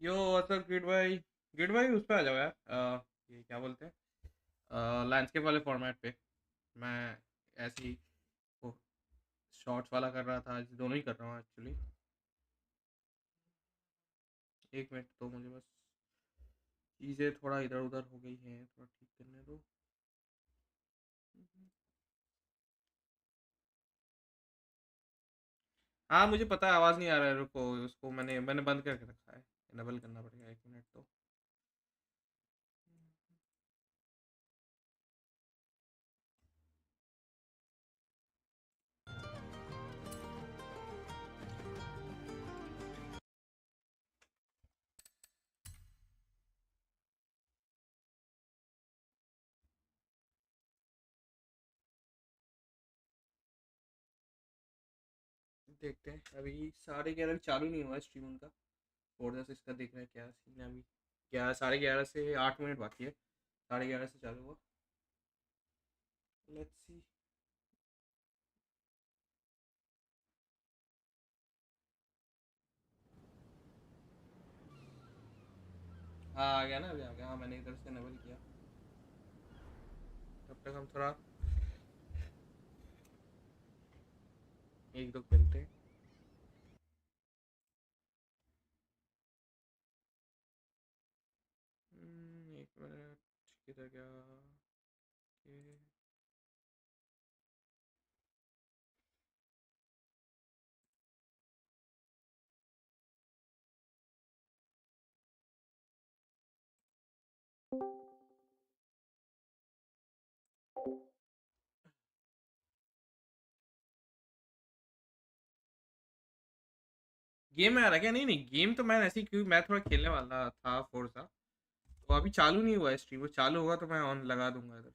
यो WhatsApp grid भाई उस पे आ जाओ यार। ये क्या बोलते हैं, लैंडस्केप वाले फॉर्मेट पे। मैं ऐसे ही वो शॉर्ट्स वाला कर रहा था, आज दोनों ही कर रहा हूँ एक्चुअली। एक मिनट तो मुझे बस चीज़ें थोड़ा इधर उधर हो गई हैं, थोड़ा ठीक करने दो। हाँ मुझे पता है, आवाज़ नहीं आ रहा है, रुको उसको मैंने मैंने बंद करके रखा है। इनेबल करना पड़ेगा, एक मिनट तो। देखते हैं, अभी 11:30 चालू नहीं हुआ स्ट्रीम उनका। फोर्जा से इसका देख रहे हैं क्या सीन है अभी। 11:30 से 8 मिनट बाकी है, 11:30 से चालू हुआ। Let's see. हाँ आ गया ना, अभी आ गया। हाँ मैंने इधर से इनेबल किया। तब तक हम थोड़ा एक दो खेलते हैं। एक मिनट, किधर गया ये? गेम में आ रहा क्या? नहीं नहीं, गेम तो मैं ऐसे ही, क्योंकि मैं थोड़ा खेलने वाला था फोर्जा, तो अभी चालू नहीं हुआ है स्ट्रीम। वो चालू होगा तो मैं ऑन लगा दूंगा इधर।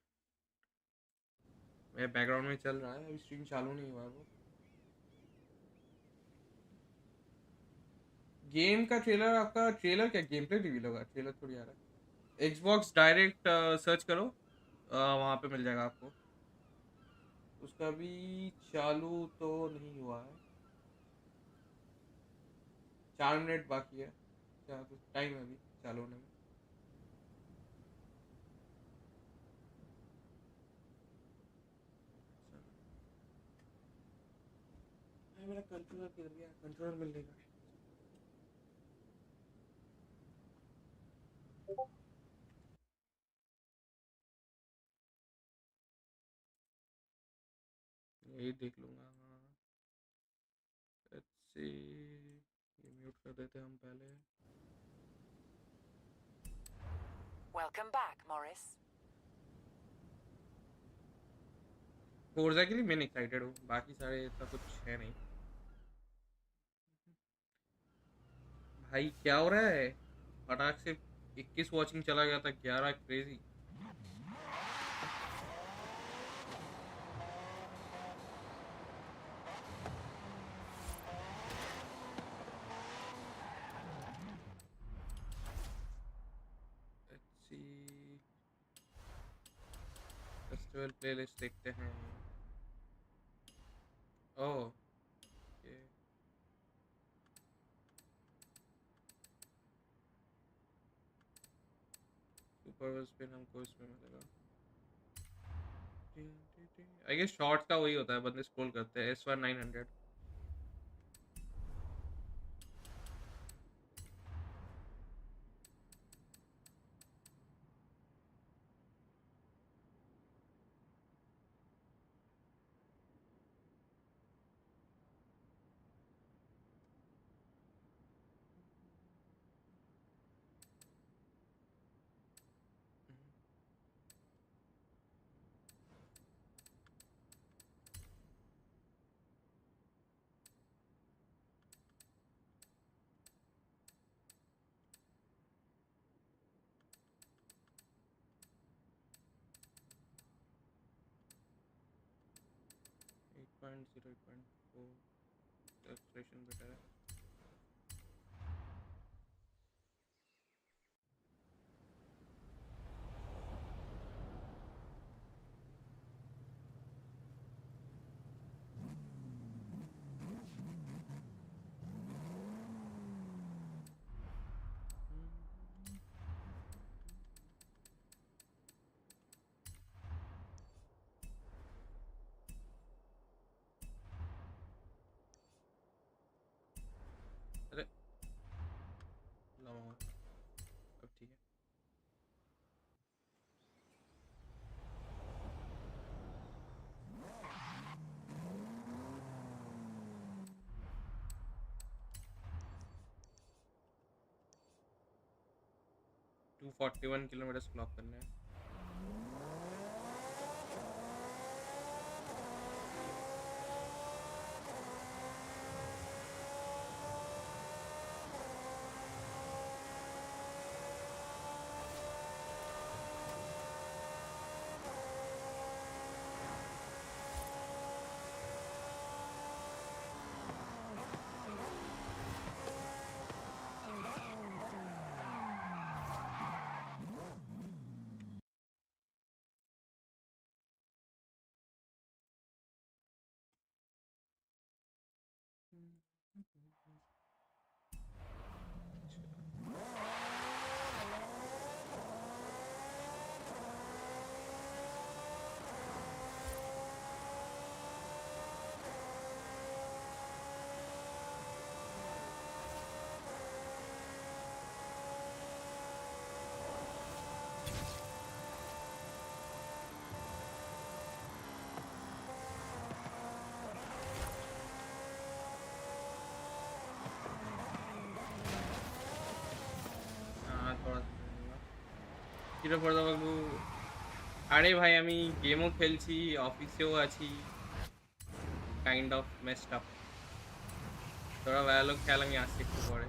मेरे बैकग्राउंड में चल रहा है, अभी स्ट्रीम चालू नहीं हुआ है वो। गेम का ट्रेलर? आपका ट्रेलर क्या गेम प्ले रिवील होगा? ट्रेलर थोड़ी आ रहा है। एक्सबॉक्स डायरेक्ट सर्च करो, वहाँ पे मिल जाएगा आपको। उसका भी चालू तो नहीं हुआ है, 4 मिनट बाकी है। क्या कुछ टाइम है अभी चालू होने में। मेरा कंट्रोलर किधर गया? कंट्रोलर मिलने का। यही देख लूंगा। हाँ लेट्स सी, ये म्यूट कर देते हैं हम पहले। Welcome back, Morris. फोर्जा के लिए मैं एक्साइटेड हूँ, बाकी सारे इतना कुछ है नहीं। भाई क्या हो रहा है? फटाक से 21 वॉचिंग चला गया था, 11 crazy. Let's see, festival playlist देखते हैं। ओह ये सुपर स्पिन हमको इसमें मिलेगा। आई गेस शॉर्ट्स का वही होता है, बंदे स्क्रॉल करते हैं। S1900। Eight point zero 8.4 expression better है। 241 किलोमीटर क्लॉक करने हैं. কিরে ফরজা বাবু, আরে ভাই আমি গেমও খেলছি, অফিসেও আছি, কাইন্ড অফ মেসড আপ. তোরা ভালো খেল, আমি আসছি একটু পরে.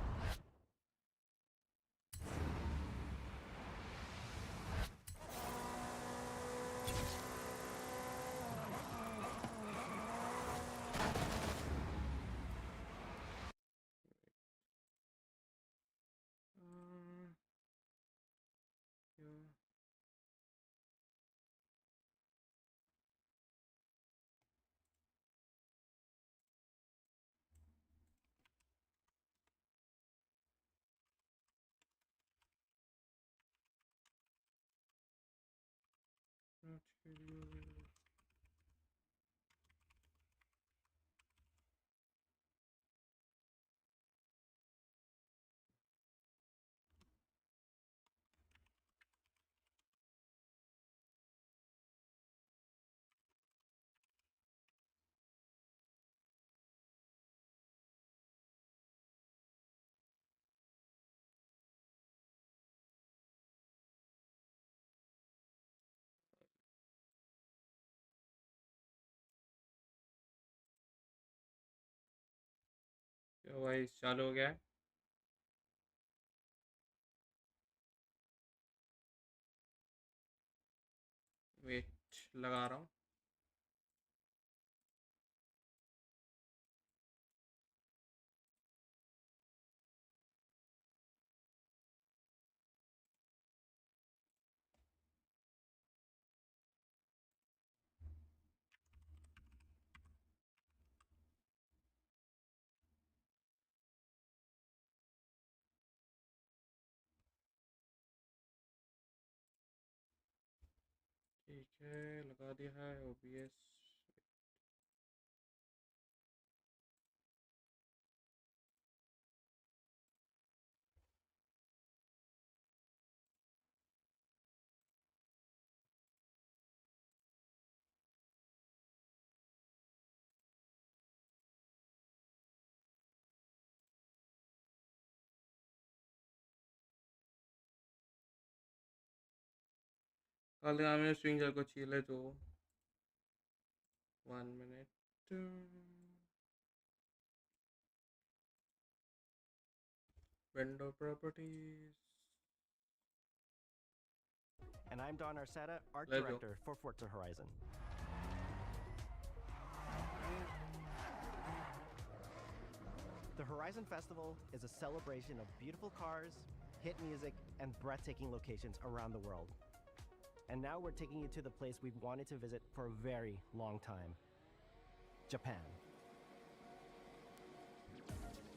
तो भाई चालू हो गया है. वेट लगा रहा हूँ. ठीक है, लगा दिया है ओबीएस. कल हमें स्विंगर को चीले तो 1 minute. Window properties. And I'm Don Arceta, Art Let's go. Director for Forza Horizon. The Horizon Festival is a celebration of beautiful cars, hit music, and breathtaking locations around the world. And now we're taking you to the place we've wanted to visit for a very long time, Japan.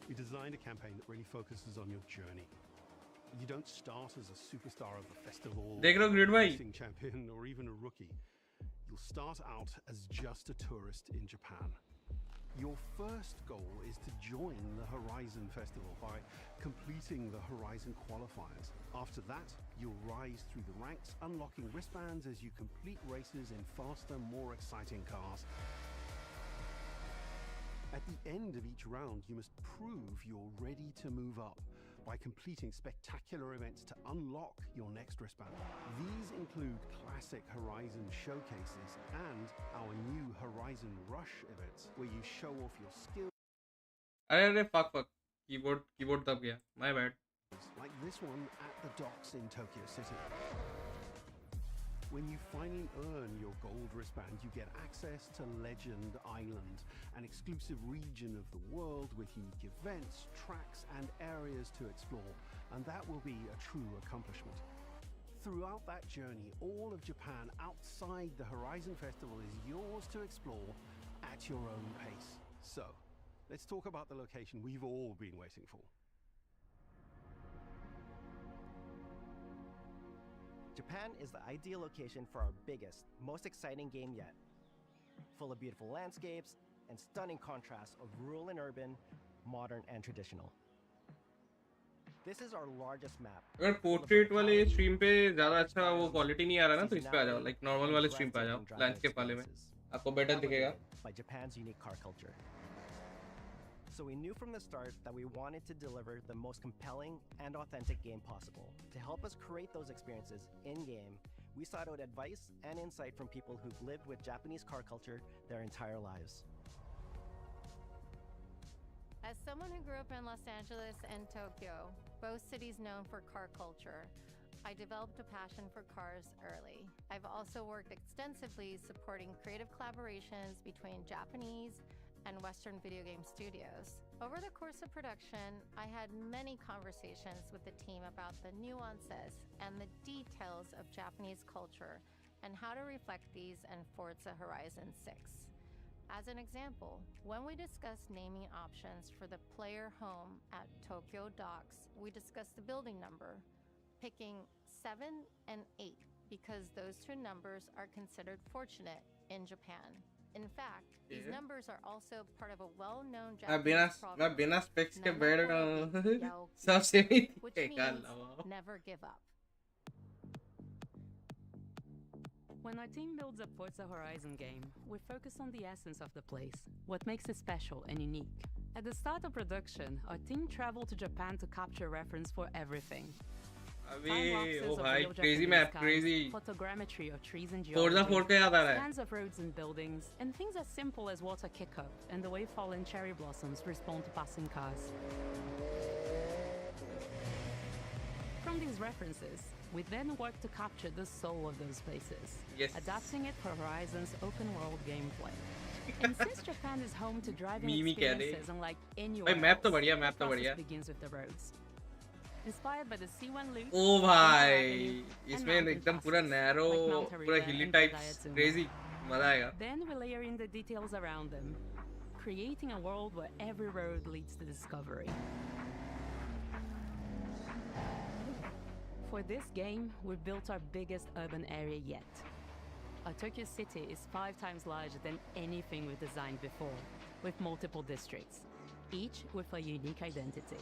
We designed a campaign that really focuses on your journey. You don't start as a superstar of the festival, देख रहे हो grid भाई? racing champion, or even a rookie. You'll start out as just a tourist in Japan. Your first goal is to join the Horizon Festival by completing the Horizon qualifiers. After that, you'll rise through the ranks, unlocking wristbands as you complete races in faster, more exciting cars. At the end of each round, you must prove you're ready to move up by completing spectacular events to unlock your next wristband. These include classic Horizon showcases and our new Horizon Rush events, where you show off your skills. अरे fuck keyboard दब गया, my bad. Like this one at the docks in Tokyo City. When you finally earn your gold wristband, you get access to Legend Island, an exclusive region of the world with unique events, tracks, and areas to explore, and that will be a true accomplishment. Throughout that journey, all of Japan outside the Horizon Festival is yours to explore at your own pace. So, let's talk about the location we've all been waiting for. Japan is the ideal location for our biggest, most exciting game yet. Full of beautiful landscapes and stunning contrasts of rural and urban, modern and traditional. This is our largest map. अगर portrait वाले stream पे ज़्यादा अच्छा वो quality नहीं आ रहा ना, तो इस पे आ जाओ, लाइक नॉर्मल वाले स्ट्रीम पे आ जाओ, लैंडस्केप वाले में आपको बेटर दिखेगा. By Japan's unique car culture. So we knew from the start that we wanted to deliver the most compelling and authentic game possible. To help us create those experiences in-game, we sought out advice and insight from people who've lived with Japanese car culture their entire lives. As someone who grew up in Los Angeles and Tokyo, both cities known for car culture, I developed a passion for cars early. I've also worked extensively supporting creative collaborations between Japanese and Western video game studios. Over the course of production, I had many conversations with the team about the nuances and the details of Japanese culture and how to reflect these in Forza Horizon 6. As an example, when we discussed naming options for the player home at Tokyo Docks, we discussed the building number, picking 7 and 8 because those two numbers are considered fortunate in Japan. In fact, these numbers are also part of a well-known Japanese proverb, बिना specs के बैठ गया Yaoki, सबसे भी which दिखेगा means अलावा. never give up. When our team builds a Forza Horizon game, we focus on the essence of the place, what makes it special and unique. At the start of production, our team traveled to Japan to capture reference for everything. अबे ओ भाई crazy map, crazy. Photogrammetry of trees and Forza 4 geology, का याद आ रहा है. scans of roads and buildings, and things as simple as water kick-up and the way fallen cherry blossoms respond to passing cars. From these references, we then work to capture the soul of those places, Yes. adapting it for Horizon's open-world gameplay. And since Japan is home to driving Mimi कह रहे. experiences unlike anywhere भाई map तो else, बढ़िया, the map तो process बढ़िया. begins with the roads. Inspired by the C1 loop, ओ भाई and इसमें mountain एकदम passes, पूरा नैरो like Mount पूरा Harima हिली and टाइप्स Daihatsu. क्रेजी मजा आएगा. then we layer in the details around them, creating a world where every road leads to discovery. For this game, we've built our biggest urban area yet. Our Tokyo city is 5 times larger than anything we've designed before, with multiple districts, each with a unique identity.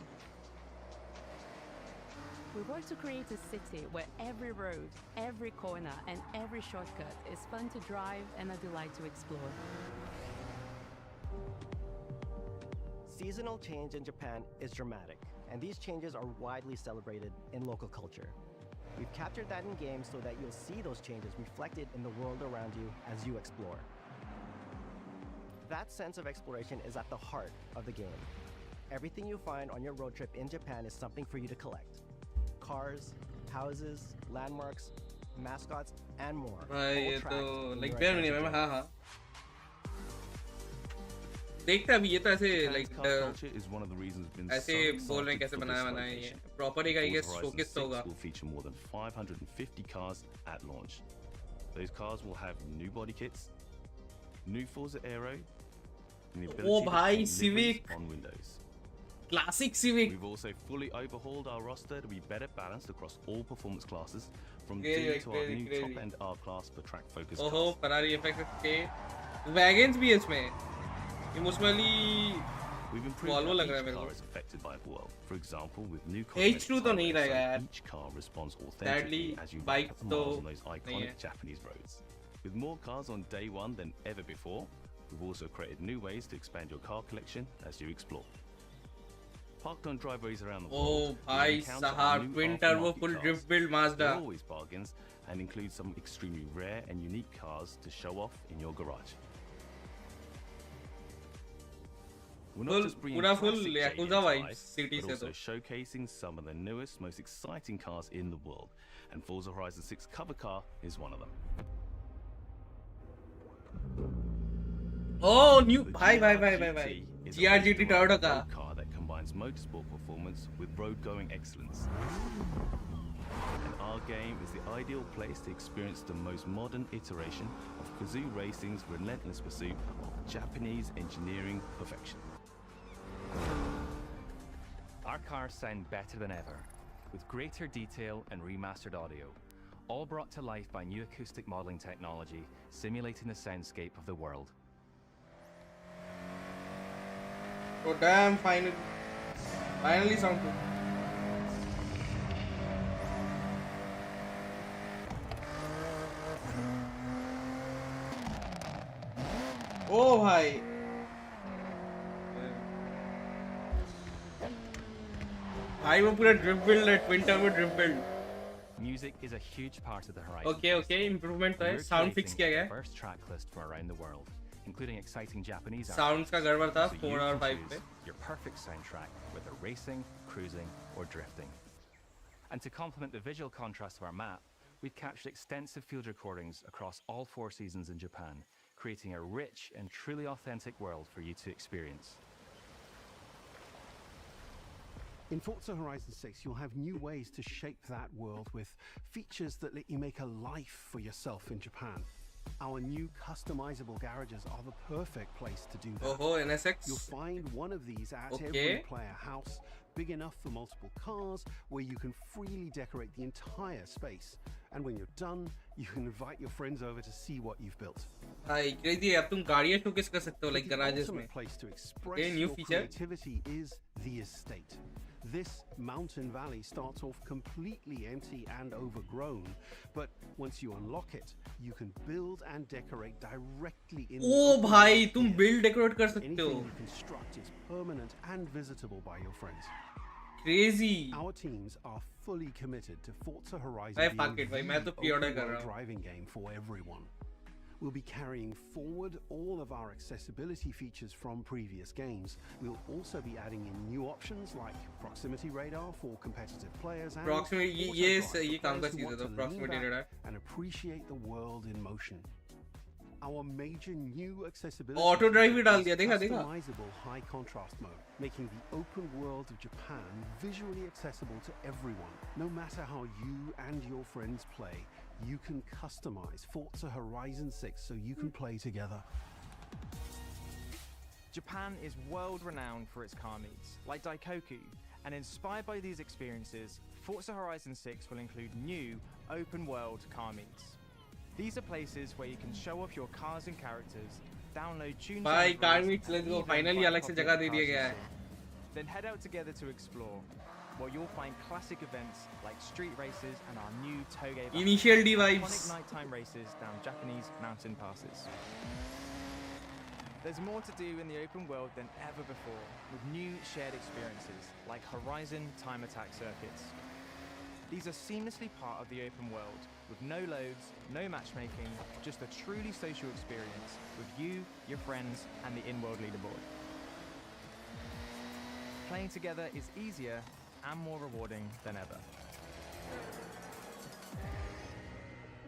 We work to create a city where every road, every corner, and every shortcut is fun to drive and a delight to explore. Seasonal change in Japan is dramatic, and these changes are widely celebrated in local culture. We've captured that in game so that you'll see those changes reflected in the world around you as you explore. That sense of exploration is at the heart of the game. Everything you find on your road trip in Japan is something for you to collect. Cars, houses, landmarks, mascots, and more. भाई all ये tracked तो in like your bare mini adventure में journey. हाँ देखता अभी ये तो ऐसे Japan's like car culture is one of the reasons we've been ऐसे so बोल रहे हैं excited कैसे for बनाया this बनाया ये location. प्रॉपर्टी का ये Forza Horizon शोकेस 6 होगा. will feature more than 550 cars at launch. Those cars will have new body kits, new Forza Aero, and the ability to bhai, paint liveries Civic. on windows. Classic civic. We've also fully overhauled our roster to be better balanced across all performance classes, from Crazy, D to our crazy, new crazy. top-end R-Class for track-focused ओहो cars. Ferrari FX के wagons भी है इसमें. Emotionally We've improved Volvo how लग रहा है each मेरे car को. is affected by the world. For example, with new H2 तो नहीं cosmetic रहेगा tires, यार. so each car responds Sadly, authentically as you bikes rack up the तो miles on those नहीं iconic है. Japanese roads. With more cars on day one than ever before, we've also created new ways to expand your car collection as you explore. Parked on driveways around the Oh, world, bhai you'll encounter our sahab, new twin turbo aftermarket full cars. drift build Mazda. They're always bargains and include some extremely rare and unique cars to show off in your garage. We're not Full, just bringing pura full classic Yakuza JDM to vibes life, city but se also to. showcasing some of the newest, most exciting cars in the world, and Forza Horizon 6 cover car is one of them. Oh, new The bhai GRGT is a GRGT race-to-ride Toyota car. road car that combines motorsport performance with road-going excellence. And our game is the ideal place to experience the most modern iteration of Kazoo Racing's relentless pursuit of Japanese engineering perfection. Our cars sound better than ever, with greater detail and remastered audio, all brought to life by new acoustic modeling technology, simulating the soundscape of the world. Oh damn, finally sound good. Oh bhai. भाई वो पूरा drift build है, twin turbo drift build. Music is a huge part of the Horizon. Okay, improvement तो है, We're sound fix creating किया गया a है. diverse track list from around the world, including exciting Japanese Sounds का गड़बड़ था artists, so 4 you और can 5 पे. choose your perfect soundtrack, whether racing, cruising, or drifting. And to complement the visual contrast of our map, we've captured extensive field recordings across all 4 seasons in Japan, creating a rich and truly authentic world for you to experience. In Forza Horizon 6, you'll have new ways to shape that world with features that let you make a life for yourself in Japan. Our new customizable garages are the perfect place to do that. Oh, NSX. You'll find one of these at Okay. every player house, big enough for multiple cars, where you can freely decorate the entire space. And when you're done, you can invite your friends over to see what you've built. भाई crazy है, अब तुम गाड़ियाँ showcase कर सकते हो But like the garages में. ultimate place to express Okay, new your feature. creativity is the estate. This mountain valley starts off completely empty and overgrown, but once you unlock it, you can build and decorate directly in the O open भाई world तुम here. build decorate कर सकते Anything हो. you construct is permanent and visitable by your friends. Crazy. Our teams are fully committed to Forza Horizon भाई being fuck it भाई, मैं तो the pre-order open कर world रहा हूँ. driving game for everyone. We'll be carrying forward all of our accessibility features from previous games. We'll also be adding in new options like proximity radar for competitive players and Proximity auto ये drive for काम का players who चीज़ है want तो to lean proximity back radar. and appreciate the world in motion. Our major new accessibility Auto drive भी डाल feature दिया, is देखा. customizable high contrast mode, making the open world of Japan visually accessible to everyone. No matter how you and your friends play, you can customize Forza Horizon 6 so you can play together. Japan is world renowned for its car meets, like Daikoku, and inspired by these experiences, Forza Horizon 6 will include new open world car meets. These are places where you can show off your cars and characters, download tunes, भाई and car reviews, meets let's and go. even Finally buy a अलग से copy of जगह the they cars दिया you गया है. see. Then head out together to explore, where you'll find classic events like street races and our new Toge battles, Initial D iconic vibes. nighttime races down Japanese mountain passes. There's more to do in the open world than ever before, with new shared experiences like Horizon Time Attack circuits. These are seamlessly part of the open world, with no loads, no matchmaking, just a truly social experience with you, your friends, and the in-world leaderboard. Playing together is easier and more rewarding than ever.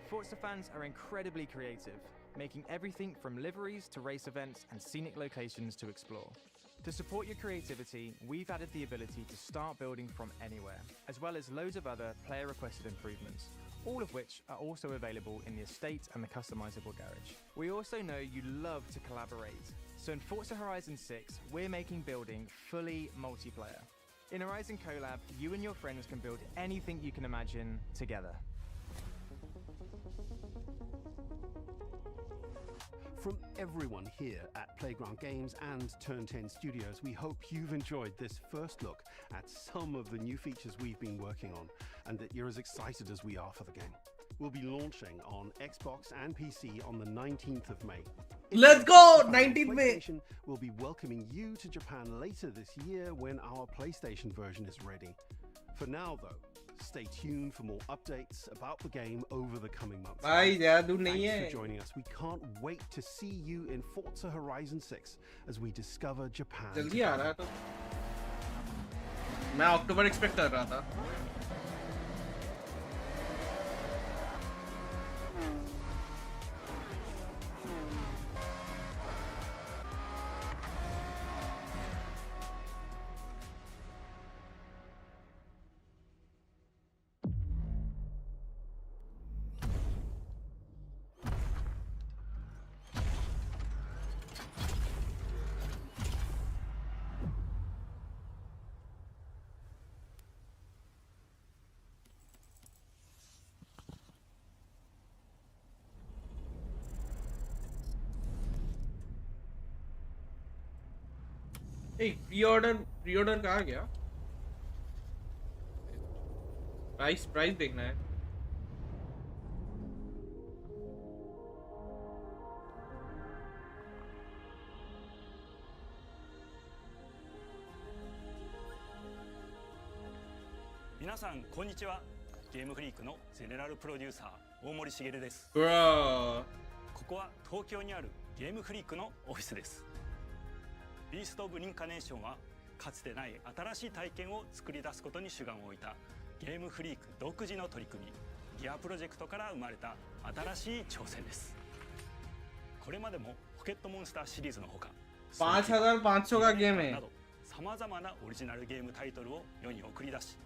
Forza fans are incredibly creative, making everything from liveries to race events and scenic locations to explore. To support your creativity, we've added the ability to start building from anywhere, as well as loads of other player-requested improvements, all of which are also available in the estate and the customizable garage. We also know you love to collaborate, so in Forza Horizon 6, we're making building fully multiplayer. In Horizon Collab, you and your friends can build anything you can imagine together. From everyone here at Playground Games and Turn 10 Studios, we hope you've enjoyed this first look at some of the new features we've been working on, and that you're as excited as we are for the game. We'll be launching on Xbox and PC on the 19th of May. Let's go! 19th May! PlayStation will be welcoming you to Japan later this year when our PlayStation version is ready. For now, though, stay tuned for more updates about the game over the coming months. भाई जादू नहीं Thanks है. for joining us. We can't wait to see you in Forza Horizon 6 as we discover Japan. जल्दी आ रहा है तो. मैं अक्टूबर expect कर रहा था. प्री ऑर्डर कहाँ गया? प्राइस देखना है.皆さんこんにちは。ゲームフリークのゼネラルプロデューサー大森茂です。 Bro. ここは東京にあるゲームフリークのオフィスです。ビースト・オブ・リンカネーションはかつてない新しい体験を作り出すことに主眼を置いたゲームフリーク独自の取り組みギアプロジェクトから生まれた新しい挑戦です。これまでもポケットモンスターシリーズのほか5500का गेम है. などさまざまなオリジナルゲームタイトルを世に送り出し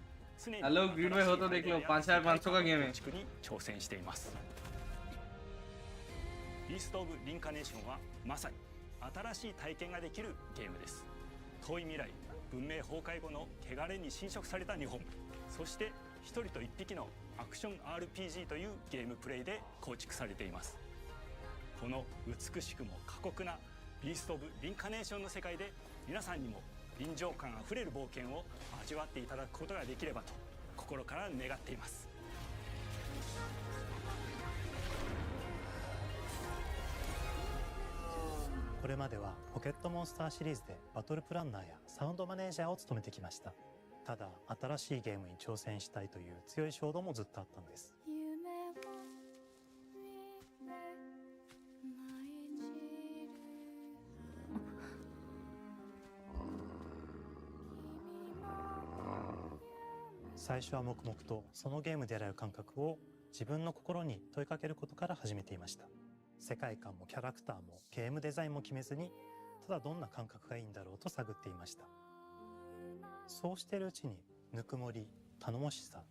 常に हेलो ग्रीड में हो तो देख लो 5500 का गेम है. 構築に挑戦しています。ビースト・オブ・リンカネーションはまさに新しい体験ができるゲームです。遠い未来文明崩壊後の汚れに侵食された日本、そして一人と一匹のアクション RPG というゲームプレイで構築されています。この美しくも過酷なビースト・オブ・リンカネーションの世界で皆さんにも臨場感あふれる冒険を味わっていただくことができればと心から願っています。これまではポケットモンスターシリーズでバトルプランナーやサウンドマネージャーを務めてきました。ただ新しいゲームに挑戦したいという強い衝動もずっとあったんです。最初は黙々とそのゲームである感覚を自分の心に問いかけることから始めていました。世界観もキャラクターもゲームデザインも決めずに、ただどんな感覚がいいんだろうと探っていました。そうしているうちにぬくもり、頼もしさ、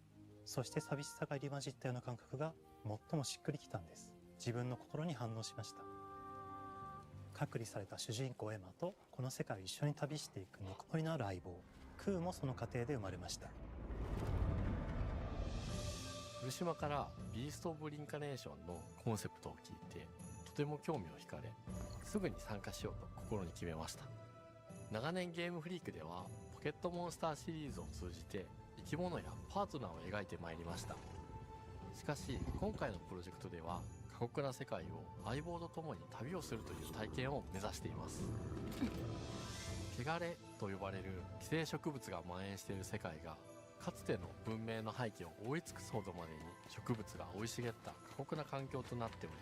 そして寂しさが入り混じったような感覚が最もしっくりきたんです。自分の心に反応しました。隔離された主人公エマとこの世界を一緒に旅していくぬくもりのある相棒クーもその過程で生まれました。古島からビースト・オブ・リンカネーションのコンセプトを聞いてとても興味を惹かれ、すぐに参加しようと心に決めました。長年ゲームフリークではポケットモンスターシリーズを通じて生き物やパートナーを描いてまいりました。しかし今回のプロジェクトでは過酷な世界を相棒と共に旅をするという体験を目指しています。汚れと呼ばれる寄生植物が蔓延している世界がかつての文明の廃棄を覆い尽くすほどまでに植物が生い茂った過酷な環境となっており、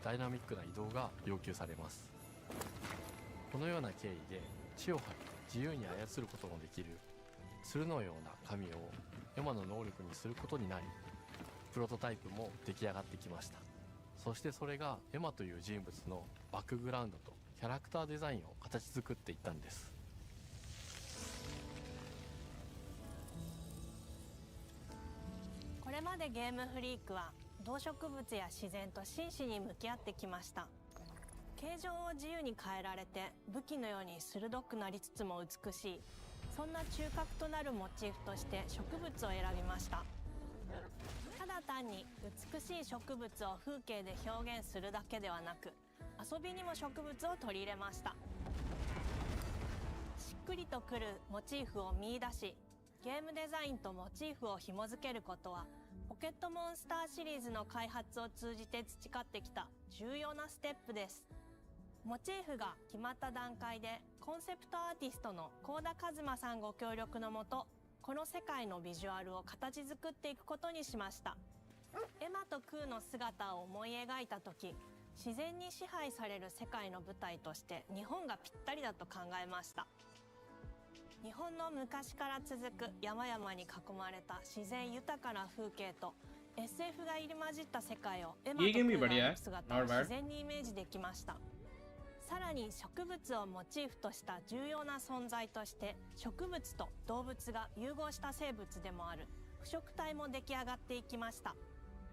ダイナミックな移動が要求されます。このような経緯で地を張り自由に操ることのできる鶴のような神をエマの能力にすることになり、プロトタイプも出来上がってきました。そしてそれがエマという人物のバックグラウンドとキャラクターデザインを形作っていったんです。これまでゲームフリークは動植物や自然と真摯に向き合ってきました。形状を自由に変えられて武器のように鋭くなりつつも美しい、そんな中核となるモチーフとして植物を選びました。ただ単に美しい植物を風景で表現するだけではなく、遊びにも植物を取り入れました。しっくりとくるモチーフを見出し、ゲームデザインとモチーフを紐づけることはポケットモンスターシリーズの開発を通じて培ってきた重要なステップです。モチーフが決まった段階でコンセプトアーティストの幸田一馬さんご協力のもと、この世界のビジュアルを形作っていくことにしました。エマとクーの姿を思い描いた時、自然に支配される世界の舞台として日本がぴったりだと考えました。日本の昔から続く山々に囲まれた自然豊かな風景と SF が入り混じった世界をエマとクーが歩く姿を自然にイメージできました。さらに植物をモチーフとした重要な存在として、植物と動物が融合した生物でもある腐植体も出来上がっていきました。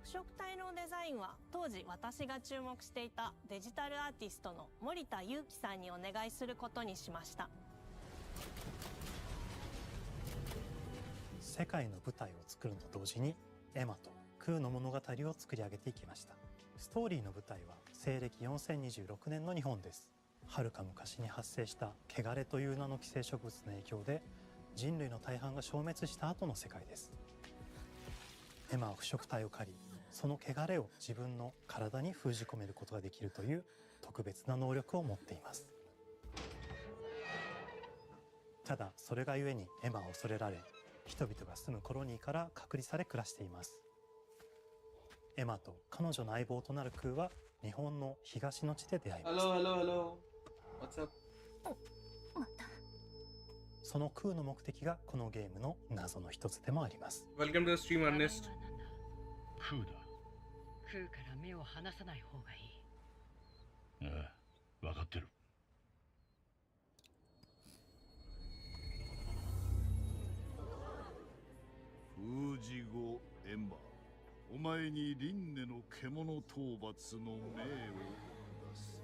腐植体のデザインは当時私が注目していたデジタルアーティストの森田裕樹さんにお願いすることにしました。世界の舞台を作るのと同時にエマとクーの物語を作り上げていきました。ストーリーの舞台は西暦4026年の日本です。はるか昔に発生した汚れという名の寄生植物の影響で人類の大半が消滅した後の世界です。エマは腐植体を狩り、その汚れを自分の体に封じ込めることができるという特別な能力を持っています。ただそれがゆえにエマは恐れられ、人々が住むコロニーから隔離され暮らしています。エマと彼女の相棒となるクーは日本の東の地で出会います。What's up? そのクーの目的がこのゲームの謎の一つでもあります。Welcome to the stream, Ernest. クーだ。クーから目を離さない方がいい。ああ、分かってる。封じ後エマ、お前に輪廻の獣討伐の命を出す。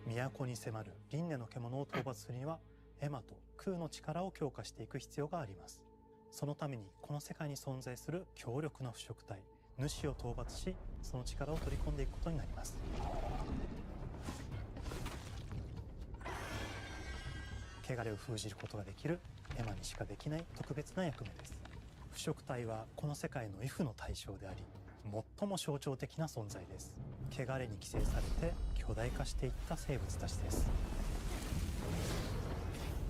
都に迫る輪廻の獣を討伐するにはエマとクーの力を強化していく必要があります。そのためにこの世界に存在する強力な腐植体主を討伐し、その力を取り込んでいくことになります。汚れを封じることができるエマにしかできない特別な役目です。腐植体はこの世界の畏怖の対象であり、最も象徴的な存在です。汚れに寄生されて巨大化していった生物たちです。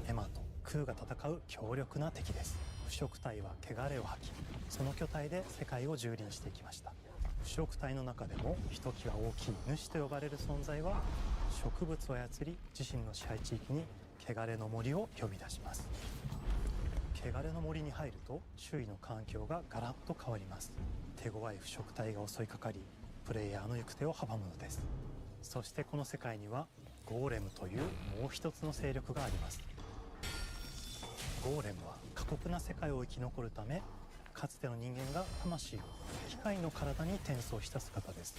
エマとクーが戦う強力な敵です。腐植体は汚れを吐き、その巨体で世界を蹂躙していきました。腐植体の中でもひときわ大きい主と呼ばれる存在は、植物を操り自身の支配地域に汚れの森を呼び出します。汚れの森に入ると周囲の環境がガラッと変わります。手強い腐植体が襲いかかり、プレイヤーの行く手を阻むのです。そしてこの世界にはゴーレムというもう一つの勢力があります。ゴーレムは過酷な世界を生き残るため、かつての人間が魂を機械の体に転送した姿です。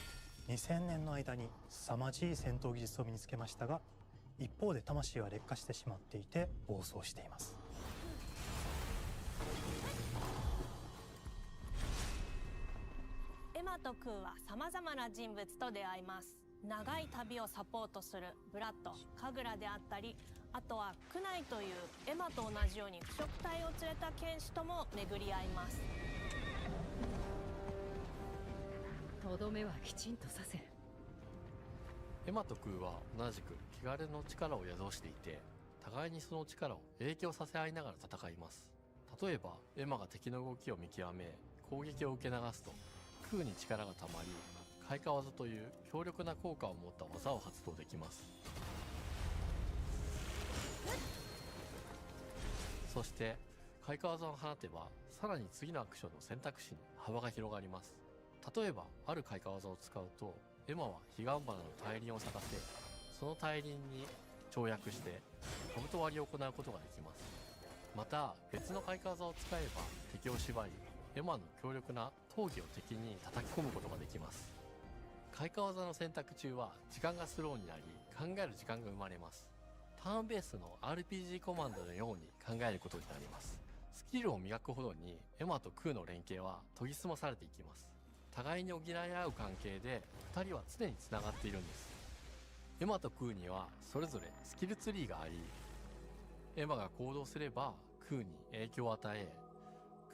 2000年の間に凄まじい戦闘技術を身につけましたが、一方で魂は劣化してしまっていて暴走しています。エマとクーはさまざまな人物と出会います。長い旅をサポートするブラッド、カグラであったり、あとはクナイというエマと同じように腐植体を連れた剣士とも巡り合います。とどめはきちんとさせる。エマとクーは同じく汚れの力を宿していて、互いにその力を影響させ合いながら戦います。例えばエマが敵の動きを見極め攻撃を受け流すと、クーに力がたまり開花技という強力な効果を持った技を発動できます。そして開花技を放てば、さらに次のアクションの選択肢に幅が広がります。例えばある開花技を使うと、エマは彼岸花の大輪を咲かせ、その大輪に跳躍して兜割りを行うことができます。また別の開花技を使えば敵を縛り、エマの強力な闘技を敵に叩き込むことができます。開花技の選択中は時間がスローになり、考える時間が生まれます。ターンベースの RPG コマンドのように考えることになります。スキルを磨くほどにエマとクーの連携は研ぎ澄まされていきます。互いに補い合う関係で2人は常につながっているんです。エマとクーにはそれぞれスキルツリーがあり、エマが行動すればクーに影響を与え、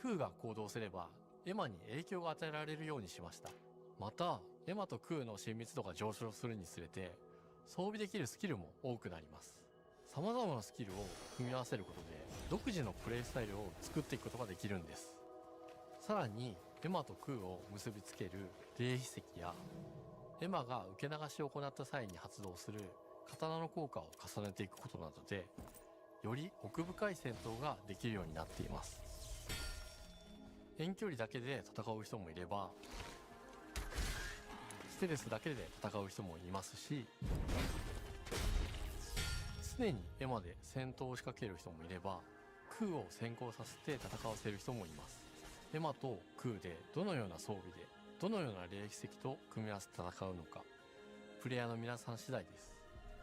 クーが行動すればエマに影響が与えられるようにしました。またエマとクーの親密度が上昇するにつれて、装備できるスキルも多くなります。様々なスキルを組み合わせることで独自のプレイスタイルを作っていくことができるんです。さらにエマと空を結びつける霊秘石やエマが受け流しを行った際に発動する刀の効果を重ねていくことなどでより奥深い戦闘ができるようになっています。遠距離だけで戦う人もいればステルスだけで戦う人もいますし、常にエマで戦闘を仕掛ける人もいれば空を先行させて戦わせる人もいます。エマと空でどのような装備でどのような霊奇跡と組み合わせて戦うのか、プレイヤーの皆さん次第です。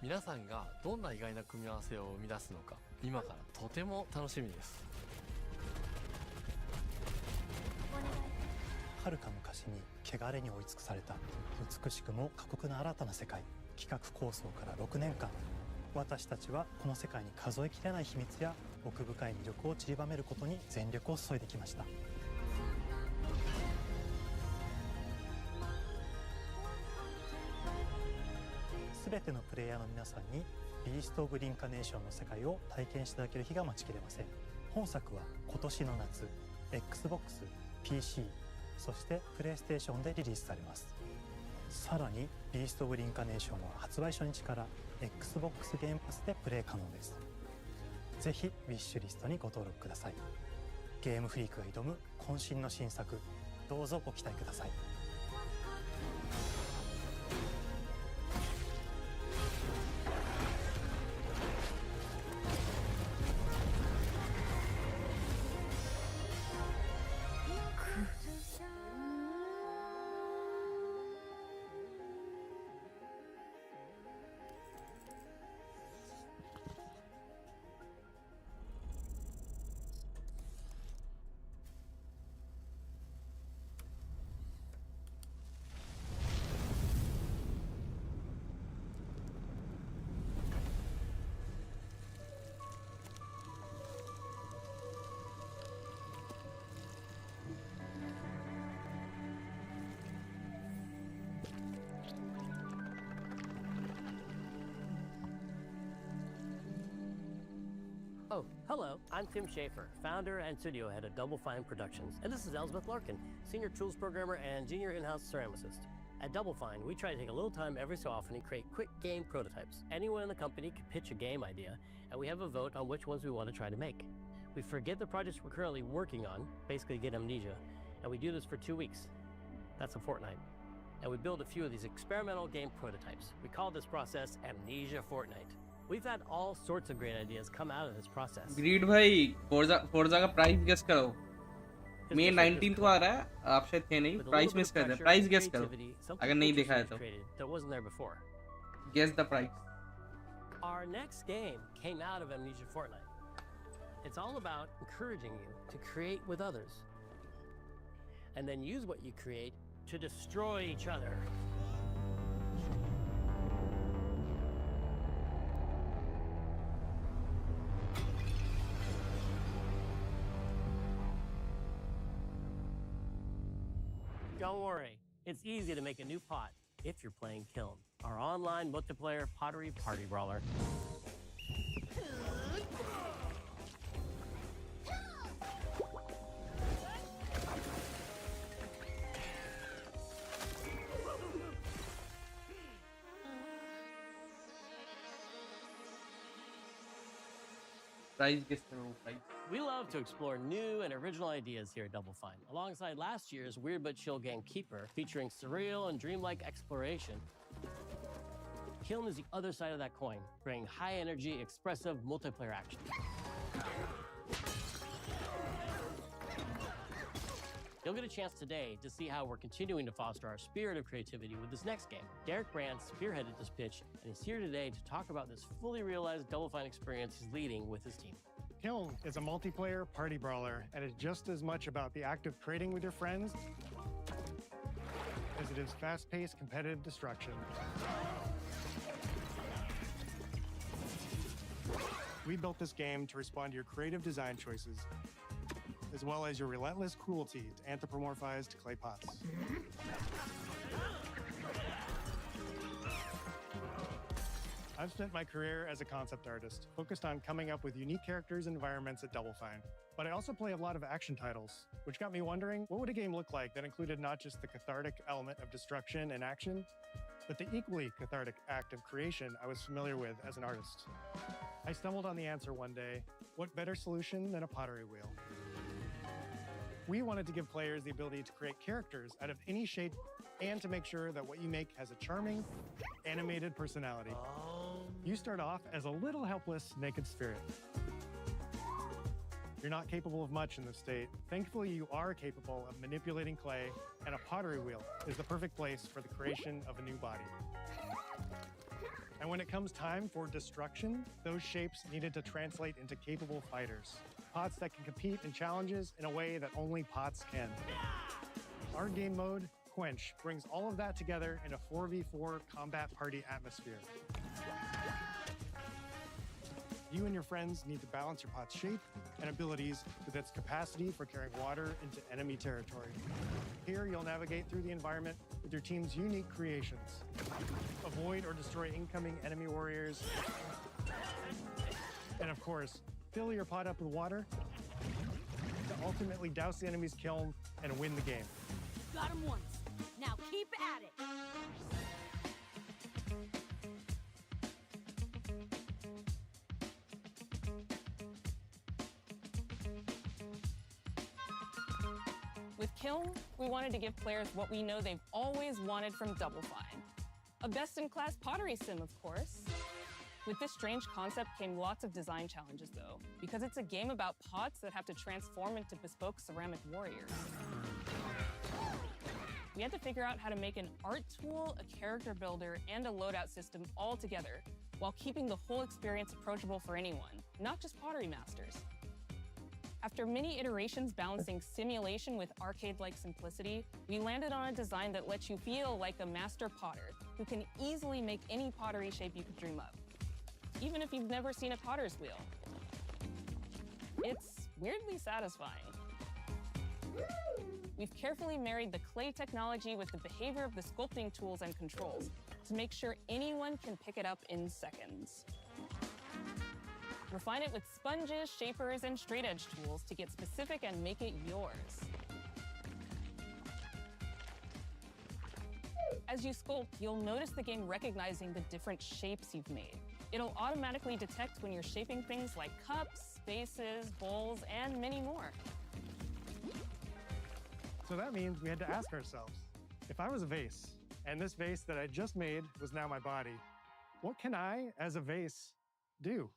皆さんがどんな意外な組み合わせを生み出すのか、今からとても楽しみです。遥か昔に汚れに追い尽くされた美しくも過酷な新たな世界。企画構想から6年間、私たちはこの世界に数えきれない秘密や奥深い魅力を散りばめることに全力を注いできました。全てのプレイヤーの皆さんにビースト・オブ・リンカネーションの世界を体験していただける日が待ちきれません。本作は今年の夏 Xbox、PC、そしてプレイステーションでリリースされます。さらにビースト・オブ・リンカネーションは発売初日から Xbox ゲームパスでプレイ可能です。ぜひウィッシュリストにご登録ください。ゲームフリークが挑む渾身の新作、どうぞご期待ください。Oh, hello. I'm Tim Schafer, founder and studio head of Double Fine Productions. And this is Elspeth Larkin, senior tools programmer and junior in-house ceramicist. At Double Fine, we try to take a little time every so often and create quick game prototypes. Anyone in the company can pitch a game idea, and we have a vote on which ones we want to try to make. We forget the projects we're currently working on, basically get amnesia, and we do this for 2 weeks. That's a fortnight. And we build a few of these experimental game prototypes. We call this process Amnesia Fortnight. We've had all sorts of great ideas come out of this process. ग्रीड भाई Forza का price guess करो। May 19th को आ रहा है, आप शायद थे नहीं, प्राइस मिस कर दे, प्राइस गेस करो अगर नहीं देखा है तो। That wasn't there before. Guess the price. Our next game came out of Amnesia Fortnight. It's all about encouraging you to create with others, and then use what you create to destroy each other. Don't worry, it's easy to make a new pot if you're playing Kiln, our online multiplayer pottery party brawler. Price guess करो price. We love to explore new and original ideas here at Double Fine. Alongside last year's Weird But Chill game Keeper, featuring surreal and dreamlike exploration, Kiln is the other side of that coin, bringing high-energy, expressive multiplayer action. You'll get a chance today to see how we're continuing to foster our spirit of creativity with this next game. Derek Brand spearheaded this pitch, and he's here today to talk about this fully realized Double Fine experience he's leading with his team. Kiln is a multiplayer party brawler, and it's just as much about the act of trading with your friends as it is fast-paced competitive destruction. We built this game to respond to your creative design choices, as well as your relentless cruelty to anthropomorphized clay pots. I've spent my career as a concept artist, focused on coming up with unique characters and environments at Double Fine. But I also play a lot of action titles, which got me wondering, what would a game look like that included not just the cathartic element of destruction and action, but the equally cathartic act of creation I was familiar with as an artist? I stumbled on the answer one day: what better solution than a pottery wheel? We wanted to give players the ability to create characters out of any shape and to make sure that what you make has a charming, animated personality. You start off as a little helpless, naked spirit. You're not capable of much in this state. Thankfully, you are capable of manipulating clay, and a pottery wheel is the perfect place for the creation of a new body. And when it comes time for destruction, those shapes needed to translate into capable fighters. Pots that can compete in challenges in a way that only pots can. Our game mode, Quench, brings all of that together in a 4v4 combat party atmosphere. You and your friends need to balance your pot's shape and abilities with its capacity for carrying water into enemy territory. Here, you'll navigate through the environment with your team's unique creations. Avoid or destroy incoming enemy warriors. And of course, fill your pot up with water to ultimately douse the enemy's kiln and win the game. Got him once. Now keep at it. With Kiln, we wanted to give players what we know they've always wanted from Double Fine. A best-in-class pottery sim, of course. With this strange concept came lots of design challenges, though, because it's a game about pots that have to transform into bespoke ceramic warriors. We had to figure out how to make an art tool, a character builder, and a loadout system all together, while keeping the whole experience approachable for anyone, not just pottery masters. After many iterations balancing simulation with arcade-like simplicity, we landed on a design that lets you feel like a master potter who can easily make any pottery shape you could dream of, even if you've never seen a potter's wheel. It's weirdly satisfying. We've carefully married the clay technology with the behavior of the sculpting tools and controls to make sure anyone can pick it up in seconds. Refine it with sponges, shapers, and straight edge tools to get specific and make it yours. As you sculpt, you'll notice the game recognizing the different shapes you've made. It'll automatically detect when you're shaping things like cups, vases, bowls, and many more. So that means we had to ask ourselves, if I was a vase, and this vase that I just made was now my body, what can I, as a vase, do?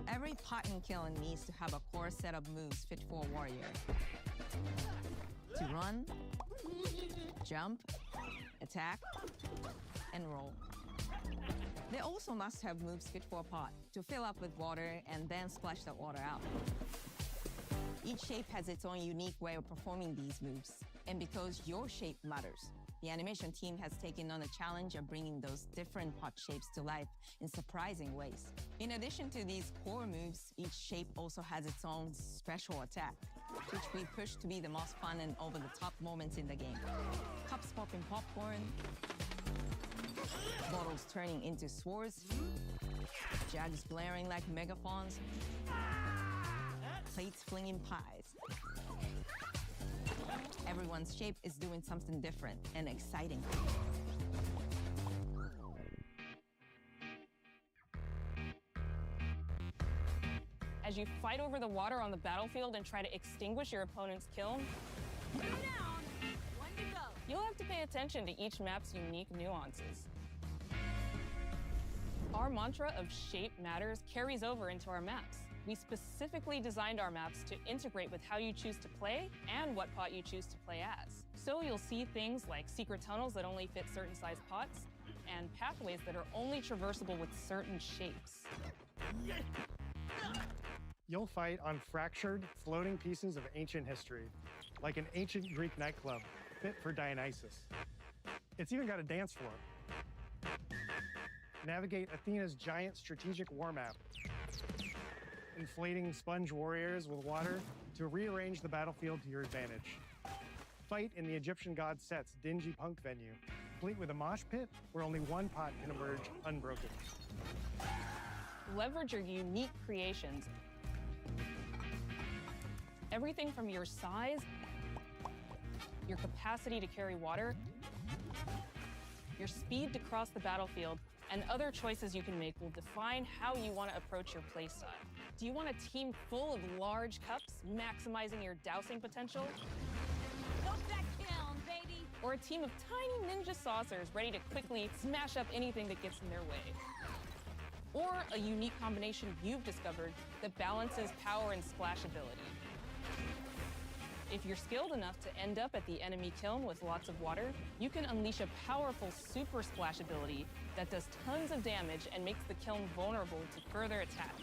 Every pot and kiln needs to have a core set of moves fit for a warrior. To run, jump, attack, and roll. They also must have moves fit for a pot to fill up with water and then splash that water out. Each shape has its own unique way of performing these moves. And because your shape matters, the animation team has taken on the challenge of bringing those different pot shapes to life in surprising ways. In addition to these core moves, each shape also has its own special attack, which we push to be the most fun and over-the-top moments in the game. Cups popping popcorn, bottles turning into swords, jugs blaring like megaphones, plates flinging pies. Everyone's shape is doing something different and exciting. As you fight over the water on the battlefield and try to extinguish your opponent's kiln, you'll have to pay attention to each map's unique nuances. Our mantra of shape matters carries over into our maps. We specifically designed our maps to integrate with how you choose to play and what pot you choose to play as. So you'll see things like secret tunnels that only fit certain size pots and pathways that are only traversable with certain shapes. You'll fight on fractured, floating pieces of ancient history, like an ancient Greek nightclub fit for Dionysus. It's even got a dance floor. Navigate Athena's giant strategic war map, inflating sponge warriors with water to rearrange the battlefield to your advantage. fight in the Egyptian god Set's dingy punk venue, complete with a mosh pit where only one pot can emerge unbroken. Leverage your unique creations. Everything from your size, your capacity to carry water, your speed to cross the battlefield, and other choices you can make will define how you want to approach your playstyle. Do you want a team full of large cups, maximizing your dousing potential? Go that kiln, baby! Or a team of tiny ninja saucers ready to quickly smash up anything that gets in their way? Or a unique combination you've discovered that balances power and splashability? If you're skilled enough to end up at the enemy kiln with lots of water, you can unleash a powerful super splash ability that does tons of damage and makes the kiln vulnerable to further attacks,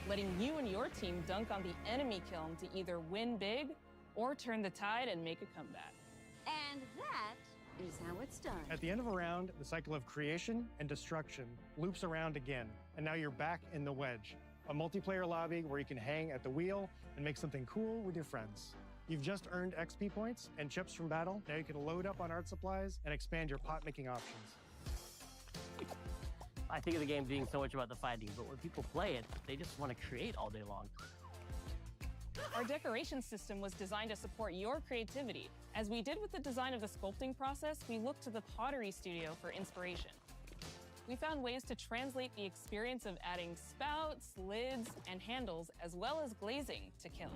letting you and your team dunk on the enemy kiln to either win big or turn the tide and make a comeback. And that is how it's done. At the end of a round, the cycle of creation and destruction loops around again, and now you're back in the wedge, a multiplayer lobby where you can hang at the wheel and make something cool with your friends. You've just earned XP points and chips from battle. Now you can load up on art supplies and expand your pot-making options. I think of the game being so much about the fighting, but when people play it, they just want to create all day long. Our decoration system was designed to support your creativity. As we did with the design of the sculpting process, we looked to the Pottery Studio for inspiration. We found ways to translate the experience of adding spouts, lids, and handles, as well as glazing to kiln.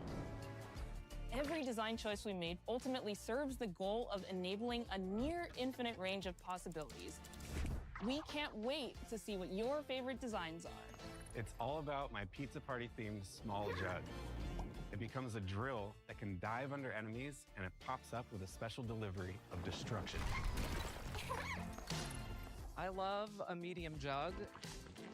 Every design choice we made ultimately serves the goal of enabling a near infinite range of possibilities. We can't wait to see what your favorite designs are. It's all about my pizza party themed small jug. It becomes a drill that can dive under enemies, and it pops up with a special delivery of destruction. I love a medium jug,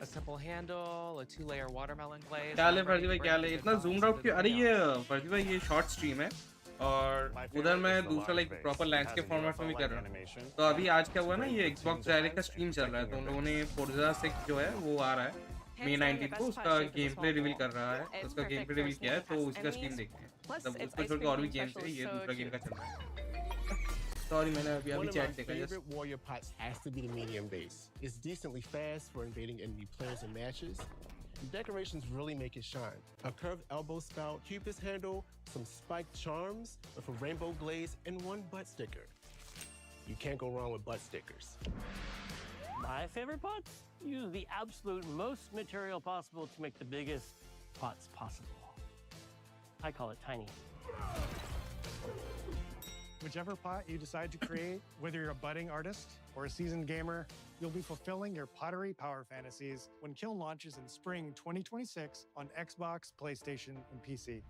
a simple handle, a 2-layer watermelon glaze. क्या ले फर्जी भाई, क्या ले इतना zoomed out क्यों? अरे ये फर्जी भाई ये शॉर्ट स्ट्रीम है और उधर मैं दूसरा लाइक प्रॉपर लैंडस्केप फॉर्मेट में भी कर रहा हूँ। तो अभी आज क्या हुआ ना, ये Xbox डायरेक्ट का स्ट्रीम चल रहा है, तो उन लोगों ने Forza 6 जो है वो आ रहा है May 19 को, उसका गेम प्ले रिवील कर रहा है, उसका गेम प्ले रिवील किया है, तो उसका स्ट्रीम देखते हैं। मतलब उसको छोड़ के और भी गेम्स है, ये दूसरा गेम का चल रहा है। Sorry, मैंने अभी चैट देखा। My favorite warrior pots has to be the medium base. It's decently fast for invading enemy players and matches. The decorations really make it shine. A curved elbow spout, cupid's handle, some spiked charms with a rainbow glaze, and one butt sticker. You can't go wrong with butt stickers. My favorite pots use the absolute most material possible to make the biggest pots possible. I call it tiny. Whichever pot you decide to create, whether you're a budding artist or a seasoned gamer, you'll be fulfilling your pottery power fantasies when Kiln launches in spring 2026 on Xbox, PlayStation, and PC.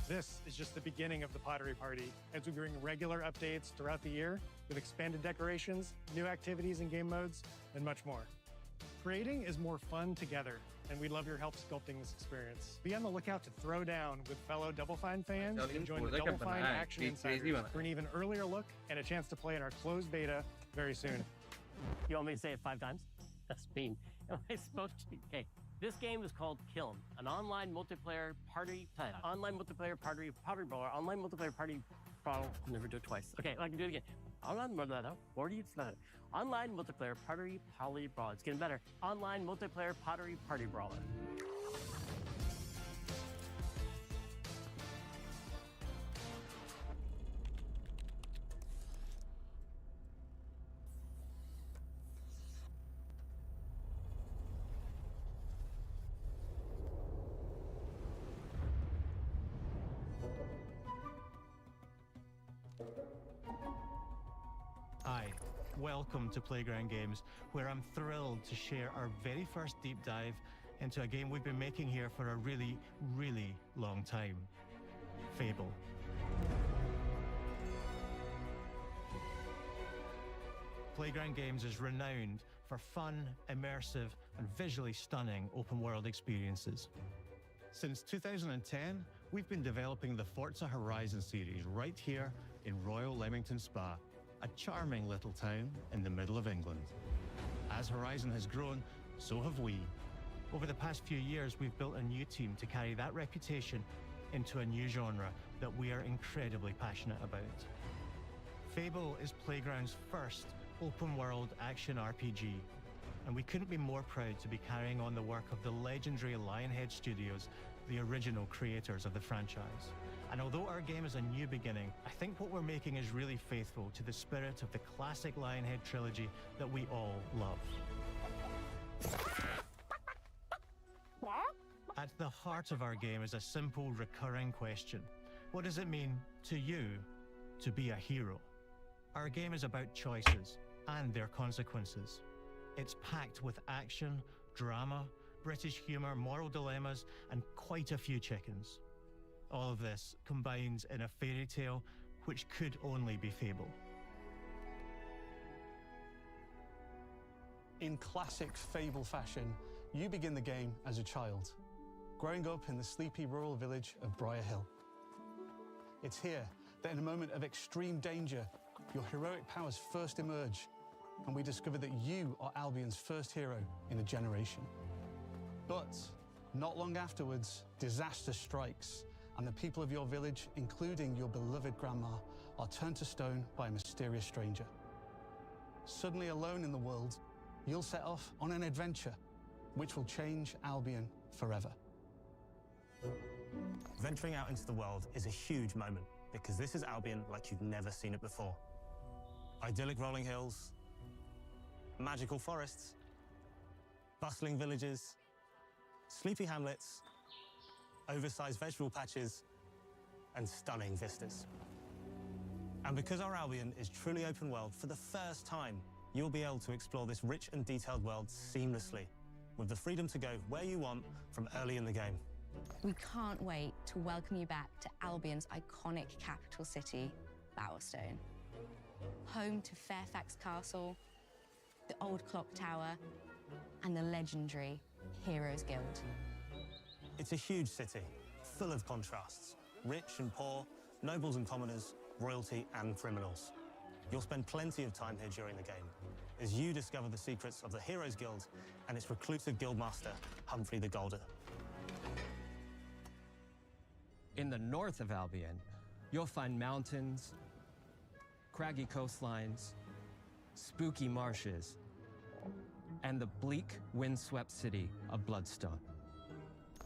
This is just the beginning of the Pottery Party as we bring regular updates throughout the year with expanded decorations, new activities and game modes, and much more. Creating is more fun together, and we'd love your help sculpting this experience. Be on the lookout to throw down with fellow Double Fine fans and join the Double Fine Action Insiders for an even earlier look and a chance to play in our closed beta very soon. You want me to say it 5 times? That's mean. Am I supposed to? Okay. This game is called Kiln, an online multiplayer party brawler, online multiplayer party brawl. I'll never do it twice. Okay, I can do it again. Online multiplayer pottery brawl. It's getting better. Online multiplayer pottery party brawler. Hi, welcome to Playground Games, where I'm thrilled to share our very first deep dive into a game we've been making here for a really, really long time. Fable. Playground Games is renowned for fun, immersive, and visually stunning open-world experiences. Since 2010, we've been developing the Forza Horizon series right here in Royal Leamington Spa, a charming little town in the middle of England. As Horizon has grown, so have we. Over the past few years, we've built a new team to carry that reputation into a new genre that we are incredibly passionate about. Fable is Playground's first open-world action RPG, and we couldn't be more proud to be carrying on the work of the legendary Lionhead Studios, the original creators of the franchise. And although our game is a new beginning, I think what we're making is really faithful to the spirit of the classic Lionhead trilogy that we all love. At the heart of our game is a simple, recurring question. What does it mean to you to be a hero? Our game is about choices and their consequences. It's packed with action, drama, British humour, moral dilemmas, and quite a few chickens. All of this combined in a fairy tale which could only be Fable. In classic Fable fashion, you begin the game as a child, growing up in the sleepy rural village of Briar Hill. It's here that in a moment of extreme danger, your heroic powers first emerge, and we discover that you are Albion's first hero in a generation. But not long afterwards, disaster strikes, and the people of your village, including your beloved grandma, are turned to stone by a mysterious stranger. Suddenly alone in the world, you'll set off on an adventure which will change Albion forever. Venturing out into the world is a huge moment, because this is Albion like you've never seen it before. Idyllic rolling hills, magical forests, bustling villages, sleepy hamlets, oversized vegetable patches, and stunning vistas. And because our Albion is truly open world, for the first time, you'll be able to explore this rich and detailed world seamlessly, with the freedom to go where you want from early in the game. We can't wait to welcome you back to Albion's iconic capital city, Bowerstone. Home to Fairfax Castle, the Old Clock Tower, and the legendary Heroes Guild. It's a huge city, full of contrasts. Rich and poor, nobles and commoners, royalty and criminals. You'll spend plenty of time here during the game, as you discover the secrets of the Heroes Guild and its reclusive guildmaster, Humphrey the Golder. In the north of Albion, you'll find mountains, craggy coastlines, spooky marshes, and the bleak, windswept city of Bloodstone.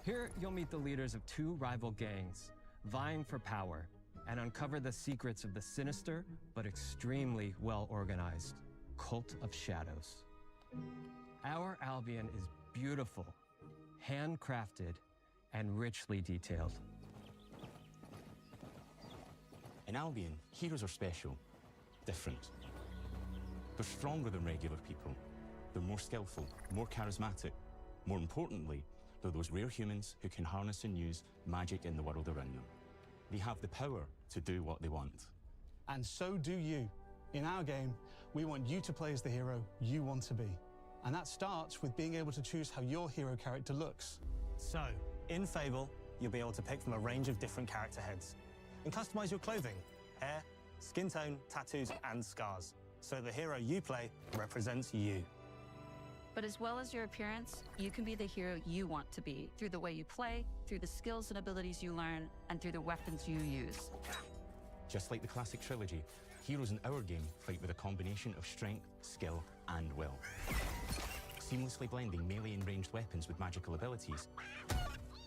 Here, you'll meet the leaders of two rival gangs, vying for power, and uncover the secrets of the sinister but extremely well-organized Cult of Shadows. Our Albion is beautiful, handcrafted, and richly detailed. In Albion, heroes are special, different. They're stronger than regular people. They're more skillful, more charismatic. More importantly, they're those rare humans who can harness and use magic in the world around them. They have the power to do what they want. And so do you. In our game, we want you to play as the hero you want to be. And that starts with being able to choose how your hero character looks. So, in Fable, you'll be able to pick from a range of different character heads and customize your clothing, hair, skin tone, tattoos, and scars, so the hero you play represents you. But as well as your appearance, you can be the hero you want to be through the way you play, through the skills and abilities you learn, and through the weapons you use. Just like the classic trilogy, heroes in our game fight with a combination of strength, skill, and will. Seamlessly blending melee and ranged weapons with magical abilities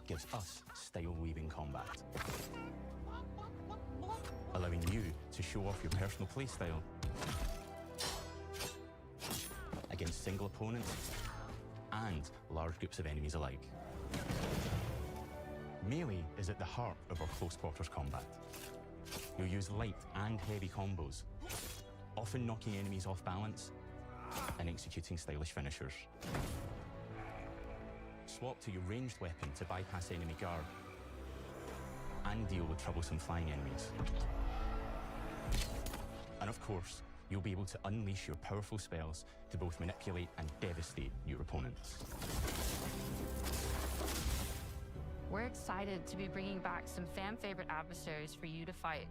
gives us style-weaving combat, allowing you to show off your personal playstyle against single opponents and large groups of enemies alike. Melee is at the heart of our close quarters combat. You'll use light and heavy combos, often knocking enemies off balance and executing stylish finishers. Swap to your ranged weapon to bypass enemy guard and deal with troublesome flying enemies. And of course, you'll be able to unleash your powerful spells to both manipulate and devastate your opponents. We're excited to be bringing back some fan-favorite adversaries for you to fight.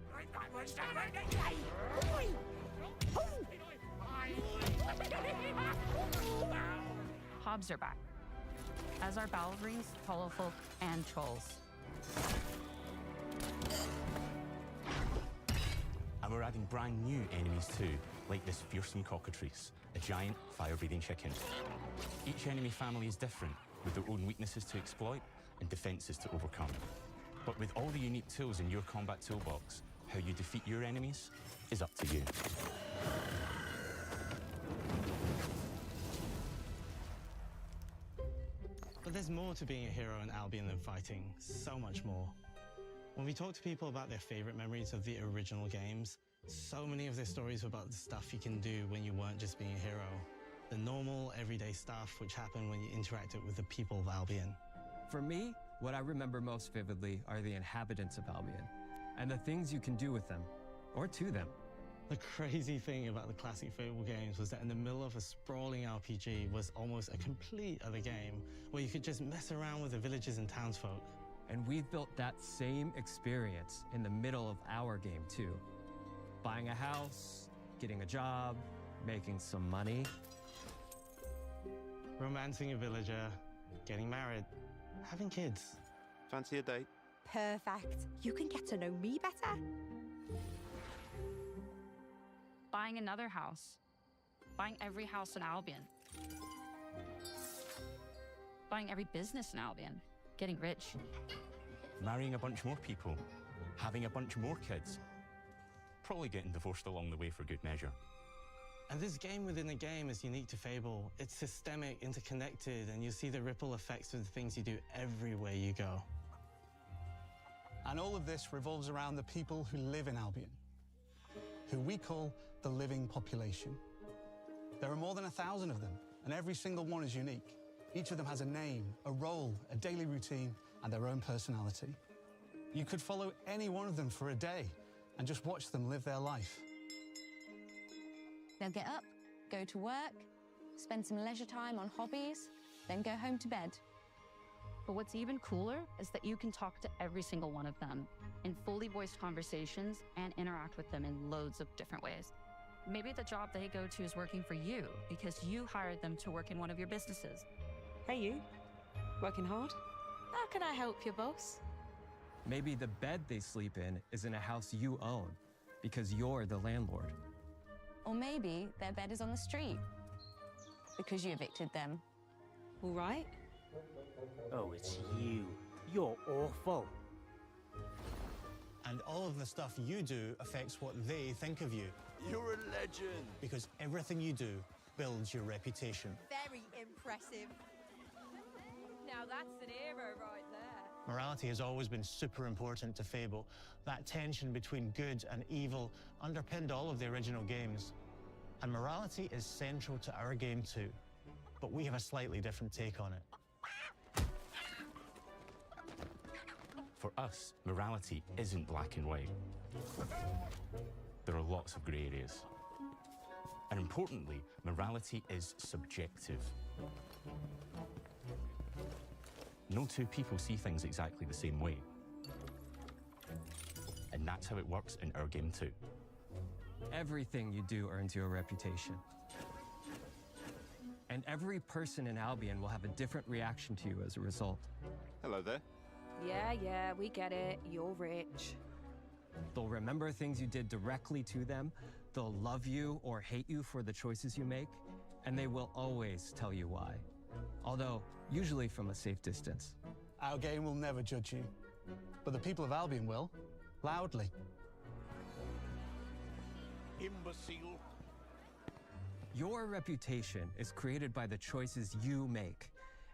Hobbs are back, as are Balverines, Hollowfolk, and Trolls. Our adding brand new enemies too, like this fearsome cockatrice, a giant fire-breathing chicken. Each enemy family is different, with their own weaknesses to exploit and defenses to overcome. But with all the unique tools in your combat toolbox, how you defeat your enemies is up to you. But there's more to being a hero in Albion than fighting, so much more. When we talk to people about their favorite memories of the original games, so many of their stories were about the stuff you can do when you weren't just being a hero. The normal, everyday stuff which happened when you interacted with the people of Albion. For me, what I remember most vividly are the inhabitants of Albion, and the things you can do with them, or to them. The crazy thing about the classic Fable games was that in the middle of a sprawling RPG was almost a complete other game, where you could just mess around with the villagers and townsfolk. And we've built that same experience in the middle of our game too. Buying a house, getting a job, making some money. Romancing a villager, getting married, having kids. Fancy a date? Perfect. You can get to know me better. Buying another house. Buying every house in Albion. Buying every business in Albion. Getting rich. Marrying a bunch more people, having a bunch more kids, probably getting divorced along the way for good measure. And this game within a game is unique to Fable. It's systemic, interconnected, and you see the ripple effects of the things you do everywhere you go. And all of this revolves around the people who live in Albion, who we call the living population. There are more than 1,000 of them, and every single one is unique. Each of them has a name, a role, a daily routine, and their own personality. You could follow any one of them for a day and just watch them live their life. They'll get up, go to work, spend some leisure time on hobbies, then go home to bed. But what's even cooler is that you can talk to every single one of them in fully voiced conversations and interact with them in loads of different ways. Maybe the job they go to is working for you because you hired them to work in one of your businesses. Hey, you. Working hard? How can I help you, boss? Maybe the bed they sleep in is in a house you own because you're the landlord. Or maybe their bed is on the street because you evicted them. All right. Oh, it's you. You're awful. And all of the stuff you do affects what they think of you. You're a legend! Because everything you do builds your reputation. Very impressive. Now that's an hero right there. Morality has always been super important to Fable. That tension between good and evil underpinned all of the original games. And morality is central to our game too. But we have a slightly different take on it. For us, morality isn't black and white. There are lots of grey areas. And importantly, morality is subjective. No two people see things exactly the same way. And that's how it works in our game too. Everything you do earns you a reputation. And every person in Albion will have a different reaction to you as a result. Hello there. Yeah, we get it. You're rich. They'll remember things you did directly to them, they'll love you or hate you for the choices you make, and they will always tell you why. Although, usually from a safe distance. Our game will never judge you, but the people of Albion will, loudly. Imbecile. Your reputation is created by the choices you make,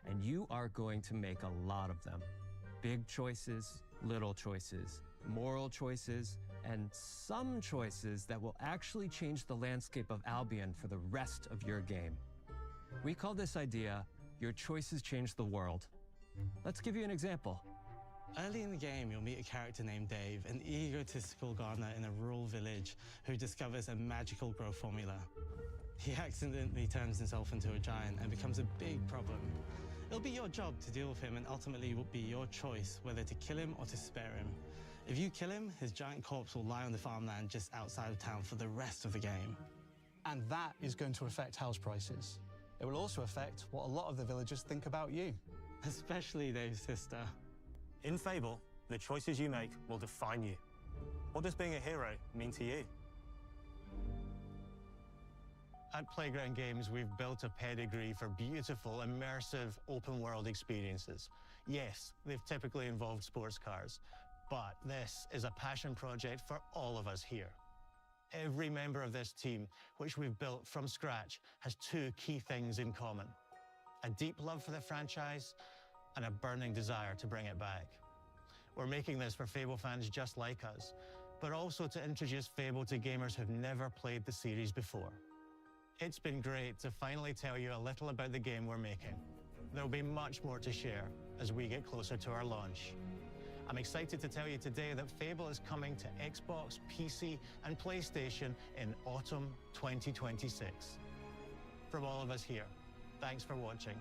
and you are going to make a lot of them. Big choices, little choices, moral choices, and some choices that will actually change the landscape of Albion for the rest of your game. We call this idea, your choices change the world. Let's give you an example. Early in the game, you'll meet a character named Dave, an egotistical gardener in a rural village who discovers a magical growth formula. He accidentally turns himself into a giant and becomes a big problem. It'll be your job to deal with him, and ultimately it will be your choice whether to kill him or to spare him. If you kill him, his giant corpse will lie on the farmland just outside of town for the rest of the game. And that is going to affect house prices. It will also affect what a lot of the villagers think about you. Especially Dave's sister. In Fable, the choices you make will define you. What does being a hero mean to you? At Playground Games, we've built a pedigree for beautiful, immersive, open-world experiences. Yes, they've typically involved sports cars, but this is a passion project for all of us here. Every member of this team, which we've built from scratch, has two key things in common: a deep love for the franchise and a burning desire to bring it back. We're making this for Fable fans just like us, but also to introduce Fable to gamers who've never played the series before. It's been great to finally tell you a little about the game we're making. There'll be much more to share as we get closer to our launch. I'm excited to tell you today that Fable is coming to Xbox, PC, and PlayStation in autumn 2026. From all of us here, thanks for watching.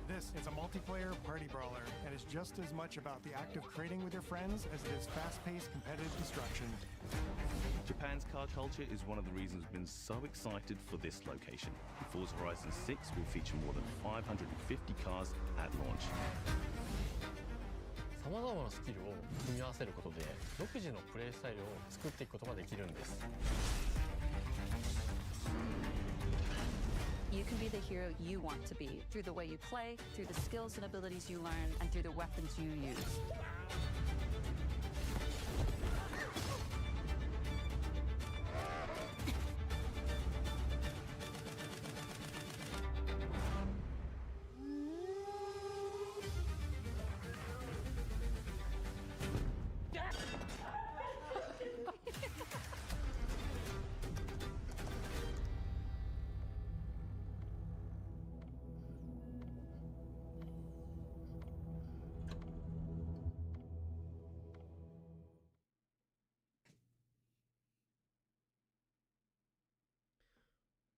This is a multiplayer party brawler and is just as much about the act of trading with your friends as it is fast-paced competitive destruction. Japan's car culture is one of the reasons we've been so excited for this location. Forza Horizon 6 will feature more than 550 cars at launch. さまざまなスキルを組み合わせることで独自のプレイスタイルを作っていくことができるんです。 You can be the hero you want to be through the way you play, through the skills and abilities you learn, and through the weapons you use.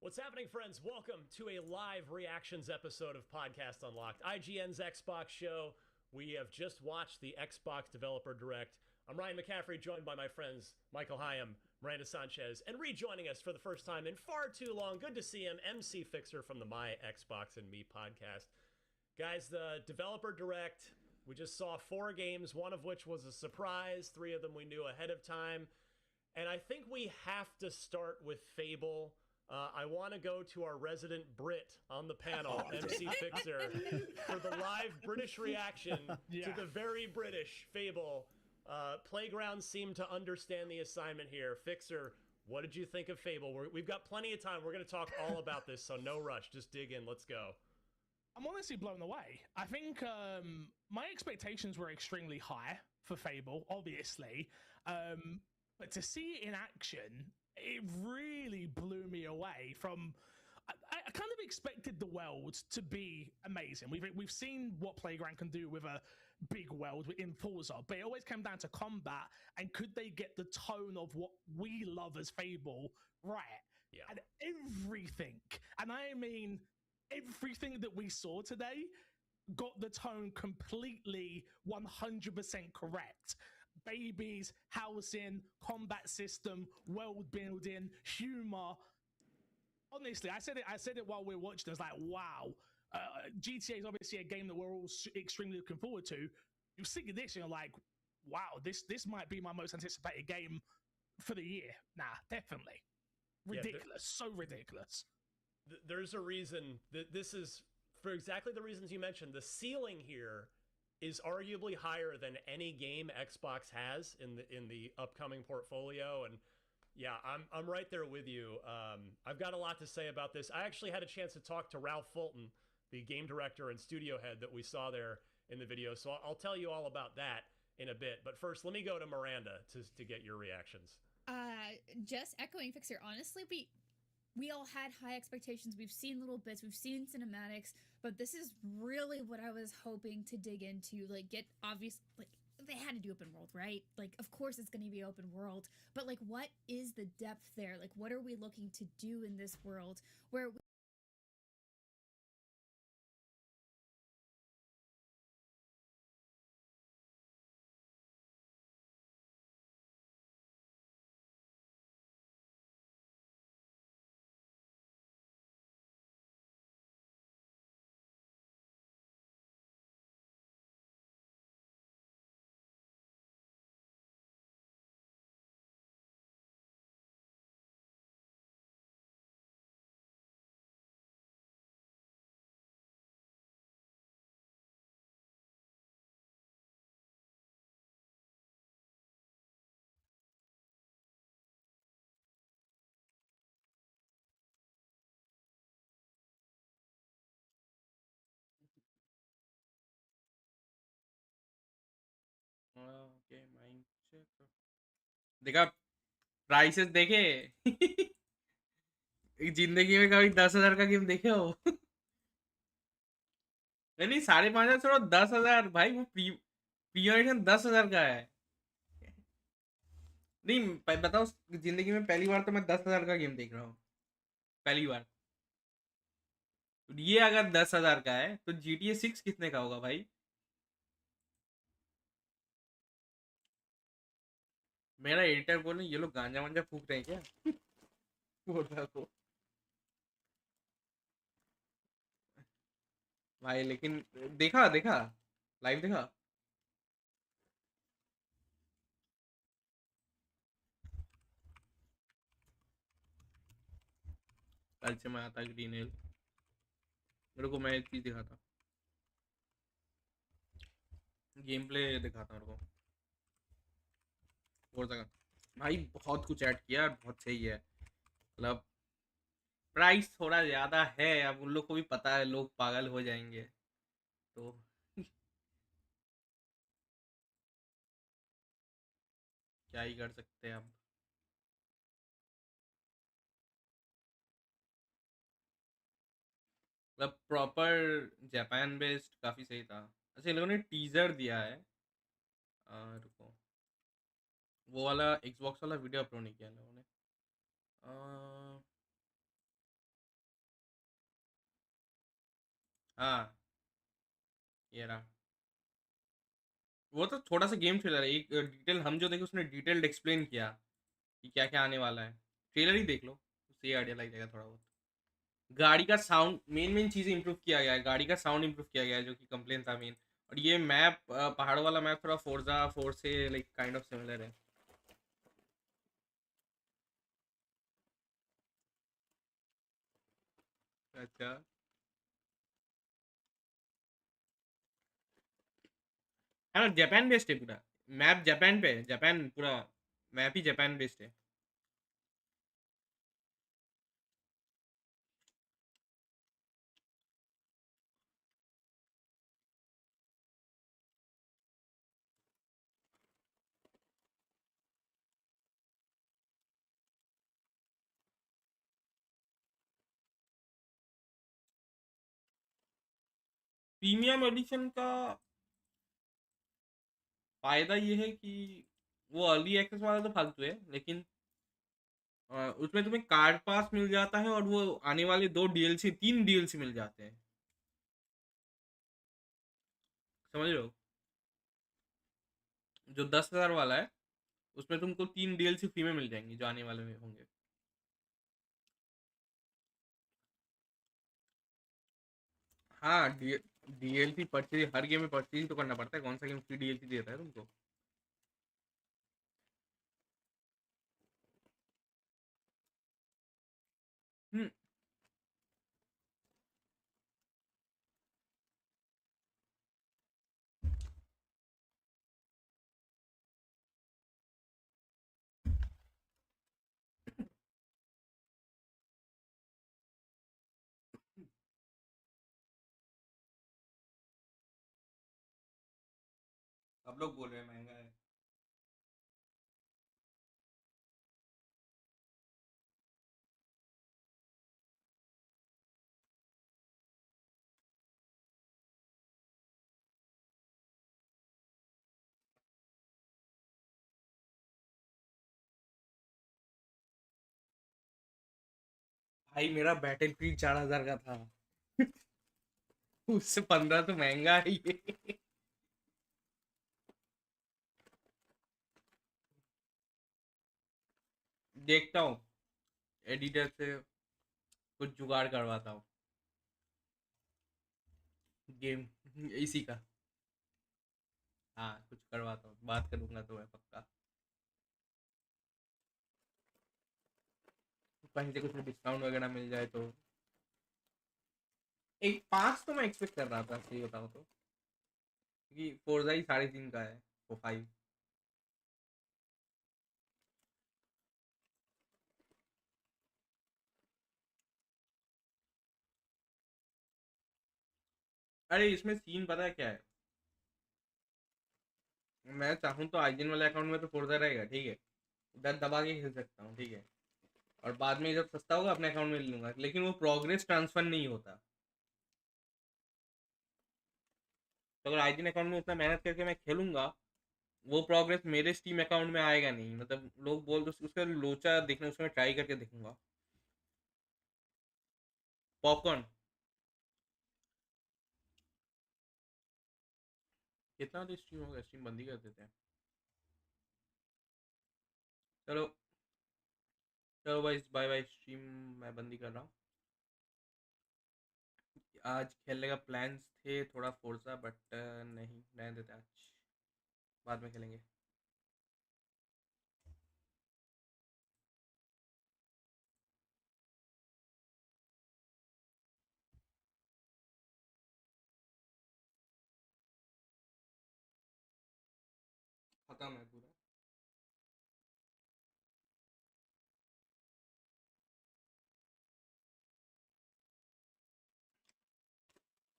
What's happening, friends? Welcome to a live reactions episode of Podcast Unlocked, IGN's Xbox show. We have just watched the Xbox Developer Direct. I'm Ryan McCaffrey, joined by my friends Michael Hyam, Miranda Sanchez, and rejoining us for the first time in far too long. Good to see him, MC Fixer from the My Xbox and Me podcast. Guys, the Developer Direct, we just saw 4 games, one of which was a surprise, 3 of them we knew ahead of time. And I think we have to start with Fable. I want to go to our resident Brit on the panel, MC Fixer, for the live British reaction to the very British Fable. Playground seemed to understand the assignment here. Fixer, what did you think of Fable? We've got plenty of time. We're going to talk all about this, so no rush. Just dig in. Let's go. I'm honestly blown away. I think my expectations were extremely high for Fable, obviously. But to see it in action, it really blew me away. I kind of expected the world to be amazing. We've seen what Playground can do with a big world in Forza, but it always came down to combat and could they get the tone of what we love as Fable right? Yeah. And everything, and I mean everything that we saw today got the tone completely 100% correct. Babies, housing, combat system, world building, humor. Honestly, I said it while we were watching. I was like, wow. GTA is obviously a game that we're all extremely looking forward to. You see this and you're like, wow, this might be my most anticipated game for the year. Nah, definitely. Ridiculous. So ridiculous. There's a reason that this is, for exactly the reasons you mentioned, the ceiling here is arguably higher than any game Xbox has in the upcoming portfolio. And yeah, I'm right there with you. I've got a lot to say about this. I actually had a chance to talk to Ralph Fulton, the game director and studio head that we saw there in the video. So I'll tell you all about that in a bit. But first, let me go to Miranda to get your reactions. Just echoing Fixer, honestly, we all had high expectations. We've seen little bits, we've seen cinematics, but this is really what I was hoping to dig into. Like, get obvious, like, they had to do open world, right? Like, of course it's going to be open world, but like, what is the depth there? Like, what are we looking to do in this world where okay mind check देखा prices देखे जिंदगी में कभी 10,000 का game देखे हो नहीं 5,500 छोड़ो 10,000 भाई वो प्री एडिशन 10,000 का है नहीं बताओ जिंदगी में पहली बार तो मैं 10,000 का गेम देख रहा हूँ पहली बार ये अगर 10,000 का है तो GTA 6 कितने का होगा भाई मेरा एडिटर बोले ये लोग गांजा वांजा फूक रहे हैं क्या बोल रहा तो भाई लेकिन देखा देखा लाइव देखा कल से मैं आता ग्रीन हिल मेरे को मैं एक चीज दिखाता गेम प्ले दिखाता मेरे को Forza का भाई बहुत कुछ ऐड किया बहुत सही है मतलब प्राइस थोड़ा ज्यादा है अब उन लोग को भी पता है लोग पागल हो जाएंगे तो क्या ही कर सकते हैं अब मतलब प्रॉपर जापान बेस्ड काफी सही था अच्छा इन लोगों ने टीजर दिया है रुको वो वाला Xbox वाला वीडियो अपलोड नहीं किया इन लोगों ने हाँ ये रहा वो तो थोड़ा सा गेम ट्रेलर है एक डिटेल हम जो देखे उसने डिटेल्ड एक्सप्लेन किया कि क्या क्या आने वाला है ट्रेलर ही देख लो उससे आइडिया लग जाएगा थोड़ा बहुत गाड़ी का साउंड मेन चीज़ें इंप्रूव किया गया है गाड़ी का साउंड इंप्रूव किया गया है जो कि कंप्लेन था मेन और ये मैप पहाड़ों वाला मैप थोड़ा फोर्जा 4 से लाइक काइंड ऑफ सिमिलर है अच्छा है ना जापान बेस्ड है पूरा मैप जापान पे है जापान पूरा मैप ही जापान बेस्ड है प्रीमियम एडिशन का फायदा ये है कि वो अर्ली एक्सेस वाला तो फालतू है लेकिन उसमें तुम्हें कार्ड पास मिल जाता है और वो आने वाले 3 डीएलसी मिल जाते हैं समझ रहे हो जो 10,000 वाला है उसमें तुमको 3 डीएलसी फ्री में मिल जाएंगे जो आने वाले में होंगे हाँ डीएलसी परचेज हर गेम में परचेज तो करना पड़ता है कौन सा गेम फ्री डीएलसी देता है तुमको हम्म सब लोग बोल रहे हैं महंगा है भाई मेरा बैटल फील्ड 4,000 का था उससे 15 तो महंगा है ये देखता हूँ एडिटर से कुछ जुगाड़ करवाता हूँ गेम इसी का हाँ कुछ करवाता हूँ बात करूंगा तो मैं पक्का कहीं से कुछ डिस्काउंट वगैरह मिल जाए तो एक 5 तो मैं एक्सपेक्ट कर रहा था सही बताऊँ तो क्योंकि फोर्जा ही 3.5 का है वो 5 अरे इसमें सीन पता है क्या है मैं चाहूँ तो आईजीन वाले अकाउंट में तो फोर्जा रहेगा, ठीक है, उधर दबा के खेल सकता हूँ, ठीक है, और बाद में जब सस्ता होगा अपने अकाउंट में ले लूंगा, लेकिन वो प्रोग्रेस ट्रांसफर नहीं होता। तो अगर आईजीन अकाउंट में उतना मेहनत करके मैं खेलूंगा, वो प्रोग्रेस मेरे स्टीम अकाउंट में आएगा नहीं, मतलब लोग बोल तो उसका लोचा देखना, उसमें ट्राई करके देखूंगा। पॉपकॉर्न कितना देर स्ट्रीम होगा? स्ट्रीम बंद ही कर देते हैं। चलो चलो भाई, बाय बाय, स्ट्रीम मैं बंद ही कर रहा हूँ। आज खेलने का प्लान्स थे थोड़ा फोर्सा, बट नहीं रहने देते, आज बाद में खेलेंगे। खत्म है पूरा।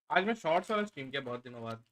आज मैं शॉर्ट्स वाला स्ट्रीम किया बहुत दिनों बाद।